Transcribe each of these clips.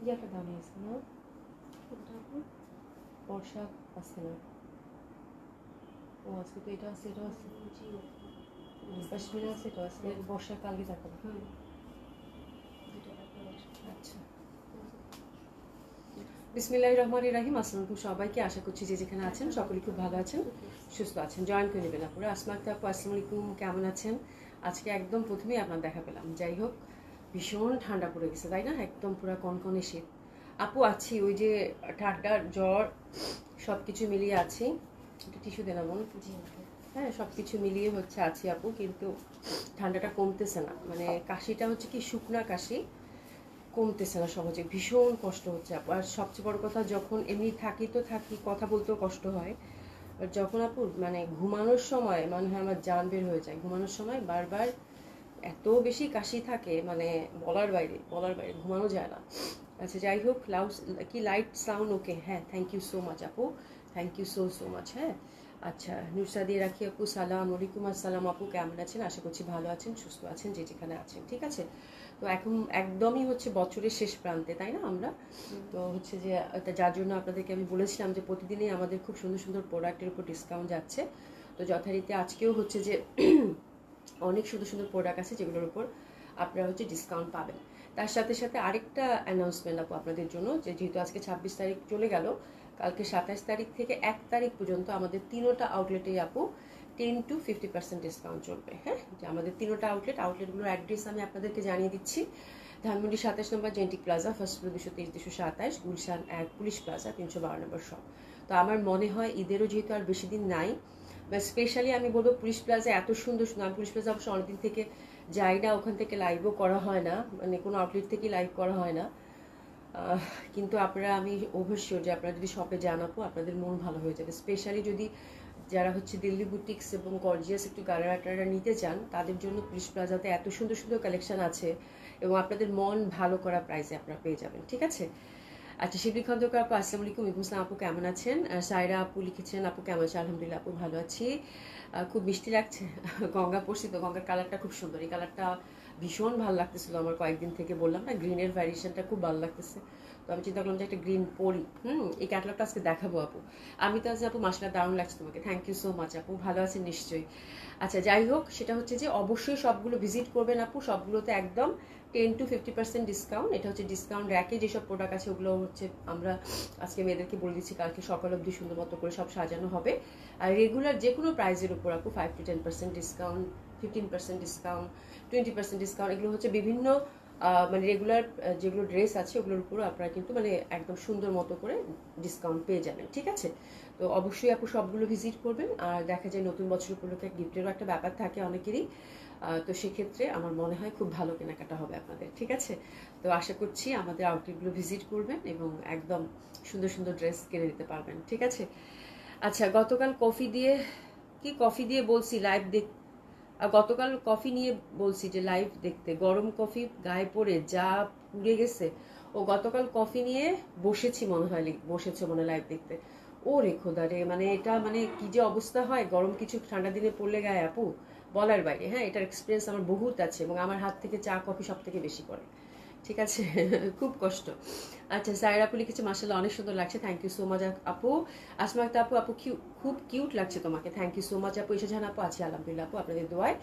ইয়াটা দাম আছে না, বর্ষা আছে না? ও আজকে তো এটা আছে, এটা আছে, কাশ্মীরে আছে, এটা আছে, বর্ষা কালকে থাকবে। আচ্ছা, বিসমিল্লাহির রহমানির রহিম। আসসালামু সবাইকে, আশা করছি যে যেখানে আছেন সকলেই খুব ভালো আছেন, সুস্থ আছেন। জয়েন করে নেবেন আপুরা। আসমা আক্তার আপু, আসসালামু আলাইকুম, কেমন আছেন? আজকে একদম প্রথমেই আপনার দেখা পেলাম। যাই হোক, ভীষণ ঠান্ডা পড়ে গেছে, তাই না? একদম পুরো কনকনে শীত। আপু আছি, ওই যে ঠান্ডা জ্বর সব কিছু মিলিয়ে আছি। একটু টিস্যু দেন এমন। হ্যাঁ, সব কিছু মিলিয়ে হচ্ছে আছি আপু, কিন্তু ঠান্ডাটা কমতেছে না। মানে কাশিটা হচ্ছে কি শুকনা কাশি, কমতেছে না সহজে, ভীষণ কষ্ট হচ্ছে আপু। আর সবচেয়ে বড় কথা, যখন এমনি থাকি তো থাকি, কথা বলতেও কষ্ট হয়। আর যখন আপু মানে ঘুমানোর সময় মনে হয় আমার জান বের হয়ে যায়। ঘুমানোর সময় বারবার এত বেশি কাশি থাকে, মানে বলার বাইরে, বলার বাইরে, ঘুমানো যায় না। আচ্ছা যাই হোক, কি লাইট সাউন্ড ওকে? হ্যাঁ, থ্যাংক ইউ সো মাচ আপু, thank you so so much. হ্যাঁ, আচ্ছা, নুসরা দিয়ে রাখি আপু, সালাম আলাইকুম। আসসালাম আপু, কেমন আছেন? আশা করছি ভালো আছেন, সুস্থ আছেন, যে যেখানে আছেন। ঠিক আছে, তো এখন একদমই হচ্ছে বছরের শেষ প্রান্তে, তাই না? আমরা তো হচ্ছে যে যার জন্য আপনাদেরকে আমি বলেছিলাম যে প্রতিদিনই আমাদের খুব সুন্দর সুন্দর প্রোডাক্টের উপর ডিসকাউন্ট যাচ্ছে। তো যথারীতি আজকেও হচ্ছে যে অনেক সুন্দর সুন্দর প্রোডাক্ট আছে যেগুলোর উপর আপনারা হচ্ছে ডিসকাউন্ট পাবেন। তার সাথে সাথে আরেকটা অ্যানাউন্সমেন্ট আপু আপনাদের জন্য, যে যেহেতু আজকে 26 তারিখ চলে গেল, কালকে 27 তারিখ থেকে 1 তারিখ পর্যন্ত আমাদের তিনোটা আউটলেটেই আপু 10 to 50% ডিসকাউন্ট চলবে। হ্যাঁ, যে আমাদের তিনোটা আউটলেটগুলোর অ্যাড্রেস আমি আপনাদেরকে জানিয়ে দিচ্ছি। Dhanmondi 27 number Genetic plaza, first floor 223 227, Gulshan 1 police plaza 312 number shop. তো আমার মনে হয় ঈদেরও যেহেতু আর বেশি দিন নাই, বা স্পেশালি আমি বলবো পুলিশ প্লাজা এত সুন্দর সুন্দর। আমি পুলিশ প্লাজা অবশ্য অনেকদিন থেকে যাই না, ওখান থেকে লাইভও করা হয় না, মানে কোনো আউটলেট থেকেই লাইভ করা হয় না। কিন্তু আপনারা, আমি অবশ্যই যে আপনারা যদি শপে যান আপু, আপনাদের মন ভালো হয়ে যাবে। স্পেশালি যদি যারা হচ্ছে দিল্লি বুটিক্স এবং গর্জিয়াস একটু গাড়াটা নিতে চান, তাদের জন্য পুলিশ প্লাজাতে এত সুন্দর সুন্দর কালেকশন আছে, এবং আপনাদের মন ভালো করা প্রাইসে আপনারা পেয়ে যাবেন। ঠিক আছে, আচ্ছা, শিবলি খন্দকার আপু, আসসালামু আলাইকুম। ইসলাম আপু, কেমন আছেন? সাইরা আপু লিখেছেন, আপু কেমন আছে? আলহামদুলিল্লাহ আপু, ভালো আছি। খুব মিষ্টি লাগছে। গঙ্গা পড়ছি তো, গঙ্গার কালারটা খুব সুন্দর। এই কালারটা ভীষণ ভালো লাগতেছিল আমার কয়েকদিন থেকে, বললাম না, গ্রিনের ভ্যারিয়েশনটা খুব ভালো লাগতেছে। তো আমি চিন্তা করলাম যে একটা গ্রিন পরি। এই ক্যাটালগটা আজকে দেখাবো আপু। আমি তো আজ আপু, মাসলা দারুণ লাগছে তোমাকে, থ্যাংক ইউ সো মাচ আপু, ভালো আছেন নিশ্চয়ই। আচ্ছা যাই হোক, সেটা হচ্ছে যে অবশ্যই সবগুলো ভিজিট করবেন আপু। সবগুলোতে একদম 10 to 50% ডিসকাউন্ট। এটা হচ্ছে ডিসকাউন্ট র্যাকে যেসব প্রোডাক্ট আছে ওগুলো হচ্ছে আমরা আজকে মেয়েদেরকে বলে দিচ্ছি, কালকে সকাল অবধি সুন্দর মতো করে সব সাজানো হবে। আর রেগুলার যে কোনো প্রাইসের উপর আপু 5 to 10% ডিসকাউন্ট, 15% ডিসকাউন্ট, 20% ডিসকাউন্ট, এগুলো হচ্ছে বিভিন্ন মানে রেগুলার যেগুলো ড্রেস আছে ওগুলোর উপরও আপনারা কিন্তু মানে একদম সুন্দর মতো করে ডিসকাউন্ট পেয়ে যাবেন। ঠিক আছে, তো অবশ্যই আপু সবগুলো ভিজিট করবেন। আর দেখা যায় নতুন বছর উপলক্ষে গিফটেরও একটা ব্যাপার থাকে অনেকেরই। তো সেক্ষেত্রে আমার মনে হয় খুব ভালো কেনাকাটা হবে আপনাদের। ঠিক আছে, তো আশা করছি আমাদের আউটলেটগুলো ভিজিট করবেন এবং একদম সুন্দর সুন্দর ড্রেস কিনে নিতে পারবেন। ঠিক আছে, আচ্ছা, গতকাল কফি দিয়ে বলছি লাইভ দেখ, গতকাল কফি নিয়ে বলছি যে লাইভ দেখতে, গরম কফি গায়ে পড়ে যা পুড়ে গেছে। ও গতকাল কফি নিয়ে বসেছি মনে হয়, বসেছে মনে লাইভ দেখতে। ও রে খোদা রে, মানে এটা মানে কি যে অবস্থা হয় গরম কিছু ঠান্ডা দিনে পড়লে গায়ে আপু, বলার বাইরে। হ্যাঁ, এটার এক্সপিরিয়েন্স আমার বহুত আছে, এবং আমার হাত থেকে চা কফি সব থেকে বেশি পড়ে। ঠিক আছে, খুব কষ্ট। আচ্ছা, সাইরা আপু লিখেছে, মাশাআল্লাহ অনেক সুন্দর লাগছে, থ্যাংক ইউ সো মাচ আপু। আসমা আক্তার আপু, খুব কিউট লাগছে তোমাকে, থ্যাংক ইউ সো মাচ আপু। এসে জান আপু, আছি আলহামদুলিল্লাহ আপু, আপনাদের দোয়ায়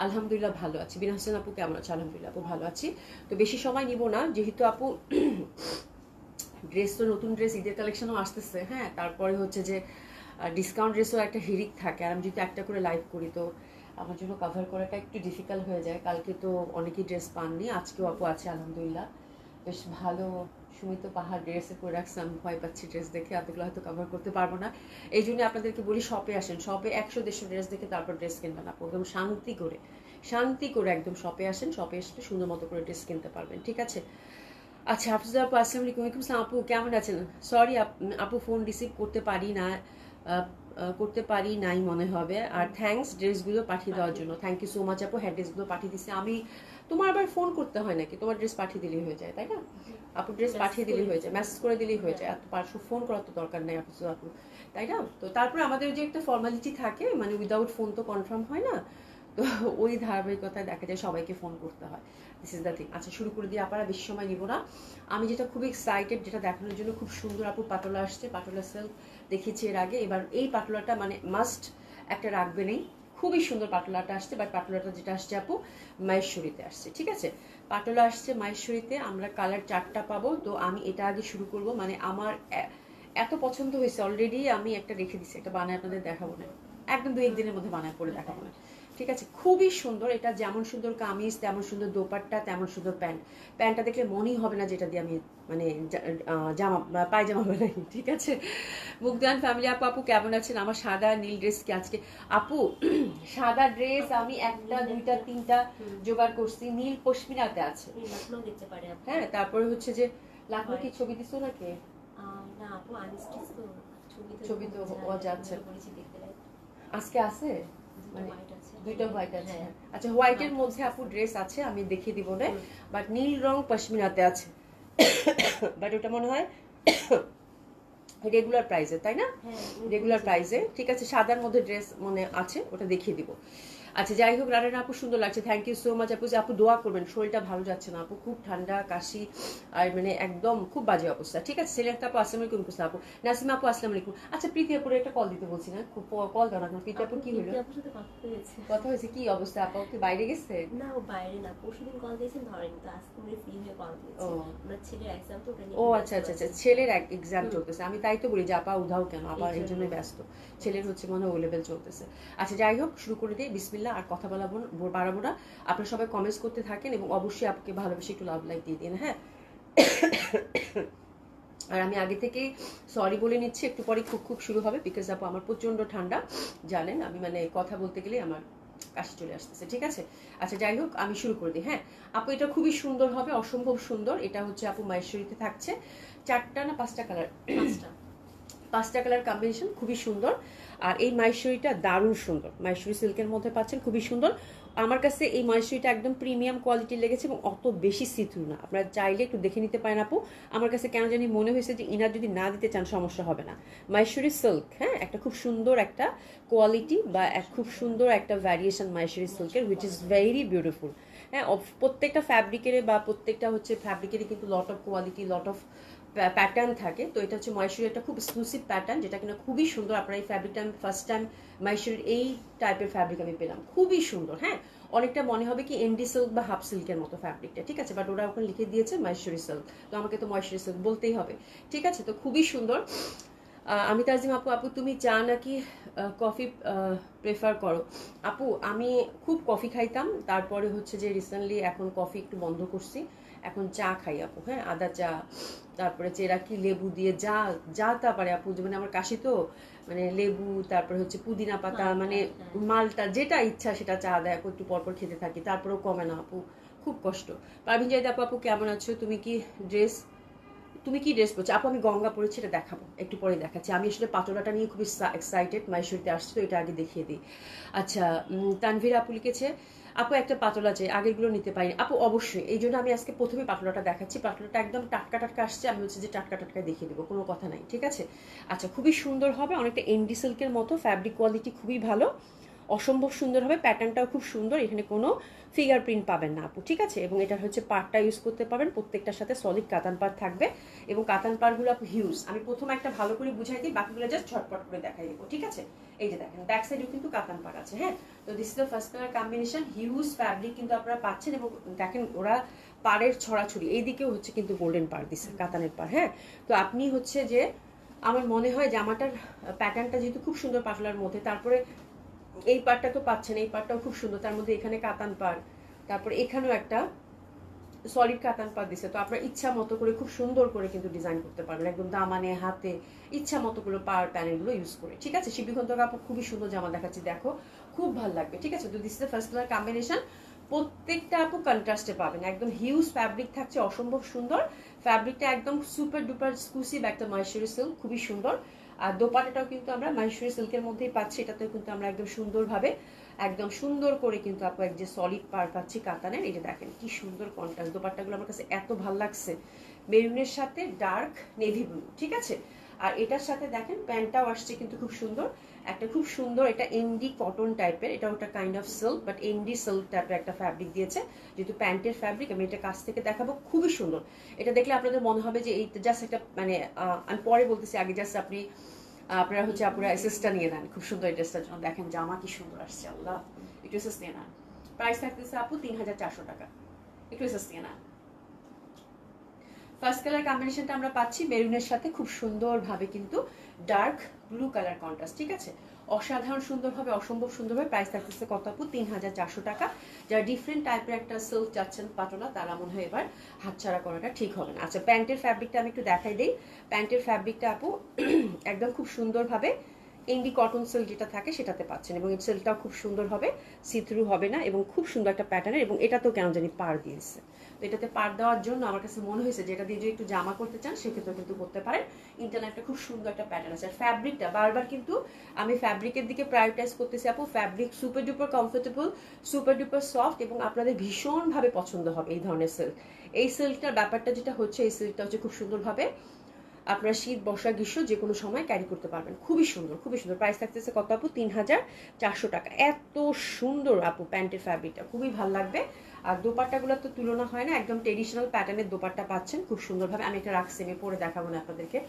আলহামদুলিল্লাহ ভালো আছি। বিনা হোসেন আপু, কেমন আছে? আলহামদুলিল্লাহ আপু, ভালো আছি। তো বেশি সময় নিব না, যেহেতু আপু ড্রেস তো নতুন ড্রেস ঈদের কালেকশনও আসতেছে। হ্যাঁ, তারপরে হচ্ছে যে ডিসকাউন্ট ড্রেসও একটা হিরিক থাকে, আর আমি যদি একটা করে লাইভ করি তো আমার জন্য কভার করাটা একটু ডিফিকাল্ট হয়ে যায়। কালকে তো অনেকেই ড্রেস পাননি, আজকেও আপু আছে আলহামদুলিল্লাহ, বেশ ভালো। সুমিত পাহাড় ড্রেসে করে রাখছে, আমি ভয় পাচ্ছি ড্রেস দেখে, এতগুলো হয়তো কভার করতে পারবো না। এই জন্য আপনাদেরকে বলি শপে আসেন, শপে 100-150 ড্রেস দেখে তারপর ড্রেস কিনবেন আপু, একদম শান্তি করে একদম শপে আসেন, শপে এসে সুন্দর মতো করে ড্রেস কিনতে পারবেন। ঠিক আছে, আচ্ছা, হাফিজা আপু, আসসালামু আলাইকুম। ওয়ালাইকুম আসসালাম আপু, কেমন আছেন? সরি আপু, ফোন রিসিভ করতে পারি না, করতে পারি নাই মনে হবে। আর থ্যাঙ্কস ড্রেসগুলো পাঠিয়ে দেওয়ার জন্য, থ্যাংক ইউ সো মাচ আপু। হ্যাঁ, ড্রেসগুলো পাঠিয়ে দিচ্ছি আমি। তোমার আবার ফোন করতে হয় নাকি? তোমার ড্রেস পাঠিয়ে দিলেই হয়ে যায়, তাই না আপু? ড্রেস পাঠিয়ে দিলেই হয়ে যায়, মেসেজ করে দিলেই হয়ে যায়, এত পার্শ্ব ফোন করার তো দরকার নেই আপু, তাই না? তো তারপরে আমাদের যে একটা ফর্মালিটি থাকে, মানে উইদাউট ফোন তো কনফার্ম হয় না। তো ওই ধারাবাহিকতায় দেখা যায় সবাইকে ফোন করতে হয়। This is the thing. আচ্ছা শুরু করে দিয়ে আপনারা বেশি সময় নিব না। আমি যেটা খুব এক্সাইটেড, যেটা দেখানোর জন্য, খুব সুন্দর আপু পাটোলা আসছে। পাটোলা সিল্ক দেখিয়েছি এর আগে, এবার এই পাটোলাটা মানে মাস্ট একটা রাখবে নেই। খুবই সুন্দর পাটোলাটা আসছে, বাট পাটোলাটা যেটা আসছে আপু মাহেশ্বরীতে আসছে, ঠিক আছে? পাটোলা আসছে মাহেশ্বরীতে, আমরা কালার 4টা পাবো। তো আমি এটা আগে শুরু করব, মানে আমার এত পছন্দ হয়েছে অলরেডি, আমি একটা রেখে দিছি, একটা বানায় আপনাদের দেখাবো না, একদম 2-1 দিনের মধ্যে বানায় পরে দেখাবো না, ঠিক আছে? খুবই সুন্দর, এটা যেমন সুন্দর কামিজ তেমন সুন্দর দোপাট্টা তেমন সুন্দর প্যান্ট। প্যান্টটা দেখলে মনেই হবে না যেটা দিয়ে আমি মানে জামা পায়জামা বানাই, ঠিক আছে? মুগ্ধান ফ্যামিলি আপু, আপু কেমন আছেন? আমার সাদা নীল ড্রেস কি আজকে আপু সাদা ড্রেস আমি 1টা 2টা 3টা জোগাড় করছি, নীল পশমিনাতে আছে, দেখতে পারে। হ্যাঁ তারপরে হচ্ছে যে লাখনো কি ছবি দিছো নাকি? না আপু আনস্টিচ তো ছবি তো যাচ্ছে আজকে আছে, মানে 2টা হোয়াইট আছে। আচ্ছা হোয়াইটের মধ্যে আপু ড্রেস আছে, আমি দেখিয়ে দিব না, বাট নীল রং পশমিনাতে আছে। বাট ওটা মনে হয় রেগুলার প্রাইসে, তাই না? রেগুলার প্রাইসে, ঠিক আছে। সাদার মধ্যে ড্রেস মনে আছে, ওটা দেখিয়ে দিব। আচ্ছা যাই হোক, রানা আপু সুন্দর লাগছে, থ্যাংক ইউ সো মাচ আপু। যে আপু দোয়া করবেন, শরীরটা ভালো যাচ্ছে না আপু, খুব ঠান্ডা কাশি আর মানে একদম খুব বাজে অবস্থা, ঠিক আছে? সিলেক্ট আপু আসসালামু আলাইকুম, কুসা আপু, নাসিমা আপু আসসালামু আলাইকুম। আচ্ছা প্রীতি আপুর একটা কল দিতে বলছি না, খুব কল দাও না। প্রীতি আপু কি হলো? কথা হয়েছে, কি অবস্থা আপু? কি বাইরে গেছে? না ও বাইরে না, পরশুদিন কল দিয়েছেন ধরেন, তো আজকে উনি ফ্রি হয়ে কল দিয়েছে। আমরা ছেলের এক্সাম তো ওটা নিয়ে। ও আচ্ছা আচ্ছা আচ্ছা, ছেলের এক্সাম চলতেছে, আমি তাই তো বলি যে আপা উধাও কেন, আবার এই জন্য ব্যস্ত, ছেলের হচ্ছে মনে হয় ও লেভেল চলতেছে। আচ্ছা যাই হোক, শুরু করে দিই, বিসমিল্লাহ। আর কথা বাড়াবো না, আপনারা সবাই কমেন্টস করতে থাকেন এবং অবশ্যই আপনাকে ভালোবেসে একটু লাভ লাইক দিয়ে দিন, হ্যাঁ? আর আমি আগে থেকেই সরি বলে নিচ্ছি, একটু পরে খুব খুব শুরু হবে, বিকজ আপু আমার প্রচন্ড ঠান্ডা, জানেন আমি মানে কথা বলতে গেলে আমার কাশি চলে আসতেছে, ঠিক আছে? আচ্ছা যাই হোক, আমি শুরু করে দিই, হ্যাঁ আপু এটা খুবই সুন্দর হবে, অসম্ভব সুন্দর। এটা হচ্ছে আপু মাহেশ্বরীতে থাকছে, 4টা না 5টা কালার, 5টা কালার কম্বিনেশন, খুবই সুন্দর। আর এই মাহেশ্বরীটা দারুণ সুন্দর, মাহেশ্বরী সিল্কের মধ্যে পাচ্ছেন, খুবই সুন্দর। আমার কাছে এই মাহেশ্বরীটা একদম প্রিমিয়াম কোয়ালিটির লেগেছে এবং অত বেশি সিথ্রু না, আপনারা চাইলে একটু দেখে নিতে পারেন আপু। আমার কাছে কেন জানি মনে হয়েছে যে ইনার যদি না দিতে চান সমস্যা হবে না। মাহেশ্বরী সিল্ক, হ্যাঁ একটা খুব সুন্দর একটা কোয়ালিটি বা খুব সুন্দর একটা ভ্যারিয়েশন মাহেশ্বরী সিল্কের, হুইচ ইজ ভেরি বিউটিফুল। হ্যাঁ প্রত্যেকটা ফ্যাব্রিকের বা প্রত্যেকটা হচ্ছে ফ্যাব্রিকেরই কিন্তু lot of quality, lot of pattern থাকে। তো এটা হচ্ছে মাহেশ্বরীর একটা খুব এক্সক্লুসিভ প্যাটার্ন, যেটা কিনা খুবই সুন্দর। আপনার এই ফ্যাব্রিকটা আমি ফার্স্ট টাইম মাহেশ্বরীর এই টাইপের ফ্যাব্রিক আমি পেলাম, খুবই সুন্দর। হ্যাঁ অনেকটা মনে হবে কি এন্ডি সিল্ক বা হাফ সিল্কের মতো ফ্যাব্রিকটা, ঠিক আছে? বাট ওরা ওখানে লিখে দিয়েছে মাহেশ্বরী সিল্ক, তো আমাকে তো মাহেশ্বরী সিল্ক বলতেই হবে, ঠিক আছে? তো খুবই সুন্দর। আমি তাজিম আপু, আপু তুমি চা নাকি কফি প্রেফার করো? আপু আমি খুব কফি খাইতাম, তারপরে হচ্ছে যে রিসেন্টলি এখন কফি একটু বন্ধ করছি, এখন চা খাই আপু, হ্যাঁ আদা চা, তারপরে চেরাকি লেবু দিয়ে যা যা তা পারে আপু, মানে আমার কাশি তো, মানে লেবু, তারপরে হচ্ছে পুদিনা পাতা, মানে মালটা যেটা ইচ্ছা সেটা চা দেয় আপু, একটু পরপর খেতে থাকি, তারপরেও কমে না আপু, খুব কষ্ট। পারভিন জাহিদ আপু, আপু কেমন আছো? তুমি কি ড্রেস পরছো আপু? আমি গঙ্গা পরেছি, এটা দেখাবো একটু পরে দেখাচ্ছি। আমি আসলে পাটোলাটা নিয়ে খুবই এক্সাইটেড, মাহেশ্বরীতে আসছে তো এটা আগে দেখিয়ে দিই। আচ্ছা তানভীর আপু লিখেছে আপু একটা পাটোলা চাই, আগেরগুলো নিতে পারিনি আপু। অবশ্যই, এই জন্য আমি আজকে প্রথমে পাটোলাটা দেখাচ্ছি। পাটোলাটা একদম টাটকা টাটকা আসছে, আমি হচ্ছে যে টাটকা টাটকা দেখিয়ে দেবো, কোনো কথা নাই, ঠিক আছে? আচ্ছা খুবই সুন্দর হবে, অনেকটা এন্ডি সিল্কের মতো, ফ্যাব্রিক কোয়ালিটি খুবই ভালো, অসম্ভব সুন্দর হবে, প্যাটার্নটাও খুব সুন্দর, এখানে কোনো ফিঙ্গার প্রিন্ট পাবেন না আপু, ঠিক আছে? এবং এটা হচ্ছে পাড়টা ইউজ করতে পারবেন, প্রত্যেকটার সাথে সলিড কাতান পাড় থাকবে এবং কাতান পাড়গুলো আপু হিউজ। আমি প্রথমে একটা ভালো করে বুঝাই দিই, বাকিগুলো জাস্ট ঝটপট করে দেখাই দেবো, ঠিক আছে? এই যে দেখেন ব্যাক সাইডেও কিন্তু কাতান পাড় আছে, হ্যাঁ। তো this is the first colour combination, huge fabric কিন্তু আপনারা পাচ্ছেন এবং দেখেন ওরা পাড়ের ছড়াছড়ি, এইদিকেও হচ্ছে কিন্তু গোল্ডেন পাড় দিচ্ছে, কাতানের পাড়, হ্যাঁ। তো আপনি হচ্ছে যে আমার মনে হয় জামাটার প্যাটার্নটা যেহেতু খুব সুন্দর পাতলার মধ্যে, তারপরে এই পার্টটা তো পাচ্ছেন, এই পার্টটাও খুব সুন্দর, তার মধ্যে এখানে কাতান পাড়, তারপরে এখানেও একটা সলিড কাতান পাড় দিছে। তো আপনার ইচ্ছা মতো করে খুব সুন্দর করে কিন্তু ডিজাইন করতে পারবেন, একদম দামানে হাতে ইচ্ছা মতো করে পাড় প্যানেলগুলো ইউজ করে, ঠিক আছে? শিবিখন্ত কাপড় খুবই সুন্দর জামা দেখাচ্ছি, দেখো খুব ভালো লাগবে, ঠিক আছে? তো this is the first colour combination, প্রত্যেকটা আপু কন্ট্রাস্টে পাবেন, একদম হিউজ ফ্যাব্রিক থাকছে, অসম্ভব সুন্দর ফ্যাব্রিকটা, একদম সুপার ডুপার এক্সক্লুসিভ একটা মাহেশ্বরী সিল্ক, খুবই সুন্দর। আর দোপাট্টাটাও কিন্তু আমরা মাহেশ্বরী সিল্কের মধ্যেই পাচ্ছি, এটাতেও কিন্তু আমরা একদম সুন্দরভাবে একদম সুন্দর করে কিন্তু আপু এক যে সলিড পার পাচ্ছি কাতানের, এই যে দেখেন কি সুন্দর কন্ট্রাস্ট, দোপাট্টাগুলো আমার কাছে এত ভালো লাগছে, মেরুনের সাথে ডার্ক নেভি ব্লু, ঠিক আছে? আর এটার সাথে দেখেন প্যান্টটাও আসছে কিন্তু খুব সুন্দর, একটা খুব সুন্দর, এটা এমডি কটন টাইপের, এটা ওটা kind of silk but MD silk টাইপের একটা ফ্যাব্রিক দিয়েছে, যেহেতু প্যান্টের ফ্যাব্রিক। আমি এটা কাছ থেকে দেখাবো, খুবই সুন্দর। এটা দেখলে আপনাদের মনে হবে যে এই জাস্ট একটা মানে আমি পরে বলতেছি, আগে জাস্ট আপনি আপনারা হচ্ছে আপনারা এসএসটা নিয়ে নেন। খুব সুন্দর এই ড্রেসটার জন্য দেখেন জামা কি সুন্দর আসছে, আল্লাহ। একটু এসএস নিয়ে নেন। প্রাইস থাকতেছে আপু 3400 টাকা। একটু এসএস নিয়ে নেন। ফার্স্ট কালার কম্বিনেশনটা আমরা পাচ্ছি মেরুনের সাথে খুব সুন্দরভাবে কিন্তু ডার্ক ব্লু কালার কন্ট্রাস্ট, ঠিক আছে, অসাধারণ সুন্দরভাবে, অসম্ভব সুন্দরভাবে। প্রাইস থাকতেছে কত আপু? 3400 টাকা। যারা ডিফারেন্ট টাইপের একটা সিল্ক চাচ্ছেন পাটলা, তারা মনে হয় এবার হাতছাড়া করাটা ঠিক হবে না। আচ্ছা, প্যান্টের ফ্যাব্রিকটা আমি একটু দেখাই দিই। প্যান্টের ফ্যাব্রিকটা আপু একদম খুব সুন্দরভাবে ইন্ডি কটন সিল্ক যেটা থাকে সেটাতে পাচ্ছেন, এবং এই সিল্কটাও খুব সুন্দর হবে, সিথ্রু হবে না, এবং খুব সুন্দর একটা প্যাটার্নের, এবং এটাতেও কেন জানি পাড় দিয়েছে। তো এটাতে পাড় দেওয়ার জন্য আমার কাছে মনে হয়েছে যে এটা দিয়ে যদি একটু জামা করতে চান সেক্ষেত্রেও কিন্তু করতে পারেন। ইন্টারনেট একটা খুব সুন্দর একটা প্যাটার্ন আছে। আর ফ্যাব্রিকটা বারবার কিন্তু আমি ফ্যাব্রিকের দিকে প্রায়োরিটাইজ করতেছি আপু। Fabric super duper comfortable, super duper soft, এবং আপনাদের ভীষণভাবে পছন্দ হবে এই ধরনের সিল্ক। এই সিল্কটার ব্যাপারটা যেটা হচ্ছে, এই সিল্কটা হচ্ছে খুব সুন্দরভাবে আপনারা শীত, বর্ষা, গ্রীষ্ম যে কোনো সময় ক্যারি করতে পারবেন। খুবই সুন্দর, খুবই সুন্দর। প্রাইস থাকতেছে কত আপু? 3400 টাকা। এত সুন্দর আপু প্যান্টের ফ্যাব্রিকটা, খুবই ভালো লাগবে। আর দোপাট্টাগুলোর তো তুলনা হয় না, একদম ট্রেডিশনাল প্যাটার্নের দোপাট্টা পাচ্ছেন খুব সুন্দরভাবে। আমি এটা রাখছি, আমি পরে দেখাবো না আপনাদেরকে,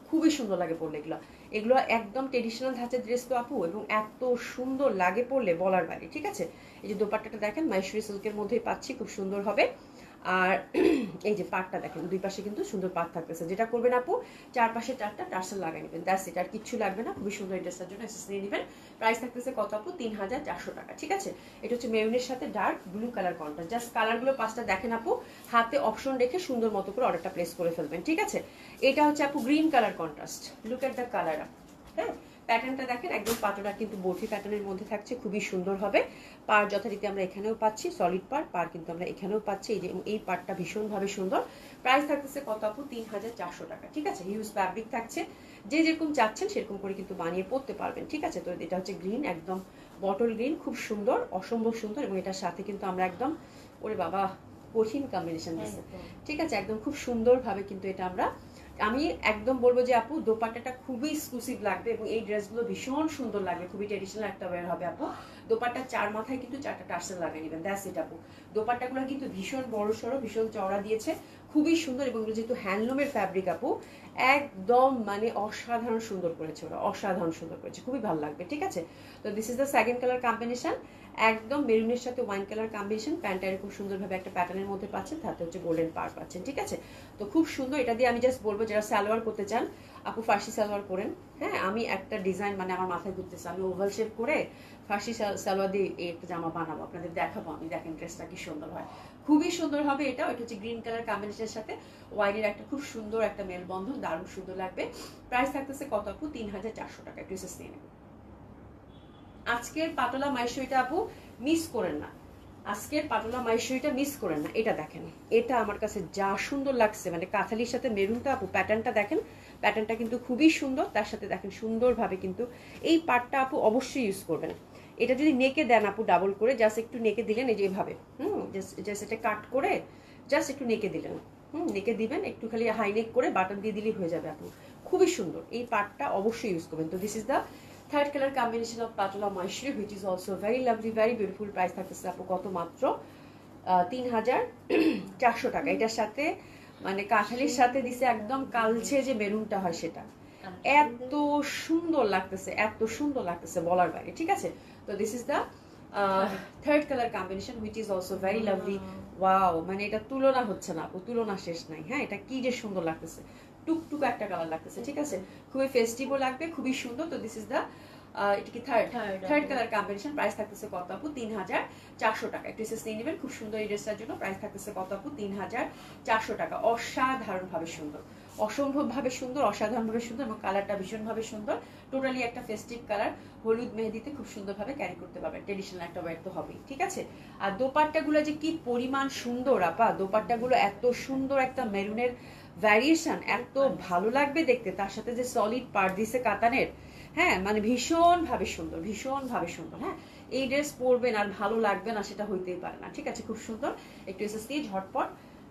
খুবই সুন্দর লাগে পরলে এগুলো। এগুলো একদম ট্রেডিশনাল ধাঁচের ড্রেস তো আপু, এবং এত সুন্দর লাগে পরলে বলার বাইরে, ঠিক আছে। এই যে দোপাট্টাটা দেখেন মাইশরি সিল্কের মধ্যেই পাচ্ছি, খুব সুন্দর হবে। আর এই যে পাটটা দেখেন, দুই পাশে কিন্তু সুন্দর পাট থাকতেছে। যেটা করবেন আপু, চারপাশে 4টা টার্সেল লাগাই নেবেন, দ্যাটস ইট, আর কিচ্ছু লাগবে না। খুবই সুন্দর এই ড্রেসটার জন্য এসএস নিয়ে নেবেন। প্রাইস থাকতেছে কত আপু? 3400 টাকা, ঠিক আছে। এটা হচ্ছে মেরুনের সাথে dark blue colour contrast. Just কালারগুলো 5টা দেখেন আপু, হাতে অপশন রেখে সুন্দর মতো করে অর্ডারটা প্লেস করে ফেলবেন, ঠিক আছে। এটা হচ্ছে আপু green colour contrast, look at the colour. হ্যাঁ, প্যাটার্নটা দেখেন একদম পাটলা কিন্তু বরফি প্যাটার্নের মধ্যে থাকছে, খুবই সুন্দর হবে। পার যথারীতি আমরা এখানেও পাচ্ছি, সলিড পার কিন্তু আমরা এখানেও পাচ্ছি। এই যে এই পারটা ভীষণভাবে সুন্দর। প্রাইস থাকতেছে কত আপু? 3400 টাকা, ঠিক আছে। হিউজ ফ্যাব্রিক থাকছে, যে যেরকম চাচ্ছেন সেরকম করে কিন্তু বানিয়ে পরতে পারবেন, ঠিক আছে। তো এটা হচ্ছে গ্রিন, একদম বটল গ্রিন, খুব সুন্দর, অসম্ভব সুন্দর। এবং এটার সাথে কিন্তু আমরা একদম, ওরে বাবা কঠিন কম্বিনেশন দিচ্ছে, ঠিক আছে, একদম খুব সুন্দরভাবে কিন্তু এটা আমরা, আমি একদম বলবো যে আপু দোপাট্টাটা খুবই এক্সক্লুসিভ লাগবে, এবং এই ড্রেসগুলো ভীষণ সুন্দর লাগবে, খুবই ট্রেডিশনাল একটা ওয়্যার হবে আপু। দোপাট্টা 4 মাথায় কিন্তু 4টা টার্সেল লাগিয়ে নেবেন, দ্যাটস ইট আপু। দোপাট্টাগুলো কিন্তু ভীষণ বড় সড়ো, ভীষণ চওড়া দিয়েছে, খুবই সুন্দর। এবং যেহেতু হ্যান্ডলুমের ফ্যাব্রিক আপু, একদম মানে অসাধারণ সুন্দর করেছে ওরা, অসাধারণ সুন্দর করেছে, খুবই ভালো লাগবে, ঠিক আছে। তো this is the second colour combination, একদম মেরুনের সাথে ওয়াইন কালার কম্বিনেশন। প্যান্টটা এরকম সুন্দরভাবে একটা প্যাটার্নের মধ্যে পাচ্ছেন, তাতে হচ্ছে গোল্ডেন পার পাচ্ছেন, ঠিক আছে। তো খুব সুন্দর। এটা দিয়ে আমি জাস্ট বলবো যারা সালোয়ার করতে চান আপু, ফার্সি সালোয়ার করেন। হ্যাঁ, আমি একটা ডিজাইন মানে আমার মাথায় ঘুরতেছে, আমি ওভাল শেপ করে ফার্সি সালোয়ার দিয়ে একটা জামা বানাবো, আপনাদের দেখাবো আমি। দেখেন ড্রেসটা কি সুন্দর হয়, খুবই সুন্দর হবে এটা। এটা হচ্ছে গ্রিন কালার কম্বিনেশনের সাথে ওয়াইনের একটা খুব সুন্দর একটা মেলবন্ধন, দারুণ সুন্দর লাগবে। প্রাইস থাকতেছে কত আপু? 3400 টাকা। একটু এসএস নিয়ে নেবেন। আজকের পাটোলা মাইশরিটা আপু মিস করেন না, আজকের পাটোলা মাইশরিটা মিস করেন না। এটা দেখেন, এটা আমার কাছে যা সুন্দর লাগছে, মানে কাঁথালির সাথে মেরুনটা আপু, প্যাটার্নটা দেখেন, প্যাটার্নটা কিন্তু খুবই সুন্দর। তার সাথে দেখেন সুন্দরভাবে কিন্তু এই পাটটা আপু অবশ্যই ইউজ করবেন। এটা যদি নেকে দেন আপু ডাবল করে, জাস্ট একটু নেকে দিলেন, এই যে এভাবে জাস্ট এটা কাট করে জাস্ট একটু নেকে দিলেন, নেকে দিবেন, একটু খালি হাই নেক করে বাটন দিয়ে দিলেই হয়ে যাবে আপু, খুবই সুন্দর। এই পাটটা অবশ্যই ইউজ করবেন। তো this is the third colour combination of patola মাইশরি, which is also very lovely, very beautiful. Price থাকতেছে আপু কত? মাত্র 3400 টাকা। এটার সাথে মানে কাঁঠালির সাথে দিছে একদম কালচে যে মেরুনটা হয় সেটা, এত সুন্দর লাগতেছে, এত সুন্দর লাগতেছে বলার বাইরে, ঠিক আছে। তো this is the third colour combination, which is also very lovely. Wow, মানে এটা তুলনা হচ্ছে না আপু, তুলনা শেষ নাই। হ্যাঁ, এটা কি যে সুন্দর লাগতেছে, টুকটুক একটা কালার লাগতেছে, ঠিক আছে, খুবই ফেস্টিভও লাগবে, খুবই সুন্দর। তো দিস ইজ দ্য এটা কি থার্ড কালার কম্বিনেশন। প্রাইস থাকতেছে কত আপু? 3400 টাকা। একটু এসএস নিয়ে নেবেন, খুব সুন্দর এই ড্রেসটার জন্য। প্রাইস থাকতেছে কত আপু? 3400 টাকা। অসাধারণ ভাবে সুন্দর, অসম্ভব ভাবে সুন্দর, অসাধারণ ভাবে সুন্দর, এবং কালারটা ভীষণ ভাবে সুন্দর। টোটালি একটা ফেস্টিভ কালার, হলুদ মেহেদিতে খুব সুন্দরভাবে ক্যারি করতে পারবেন, ট্রেডিশনাল একটা ওয়্যার তো হবেই, ঠিক আছে। আর দোপাট্টাগুলো যে কি পরিমাণ সুন্দর আপা, দোপাট্টাগুলো এত সুন্দর, একটা মেরুনের ভ্যারিয়েশন, এত ভালো লাগবে দেখতে। তার সাথে যে সলিড পার দিছে কাতানের, হ্যাঁ, মানে ভীষণ ভাবে সুন্দর, ভীষণ ভাবে সুন্দর। হ্যাঁ, এই ড্রেস পরবেন আর ভালো লাগবে না সেটা হইতেই পারে না, ঠিক আছে, খুব সুন্দর। একটু এসএস দিয়ে ঝটপট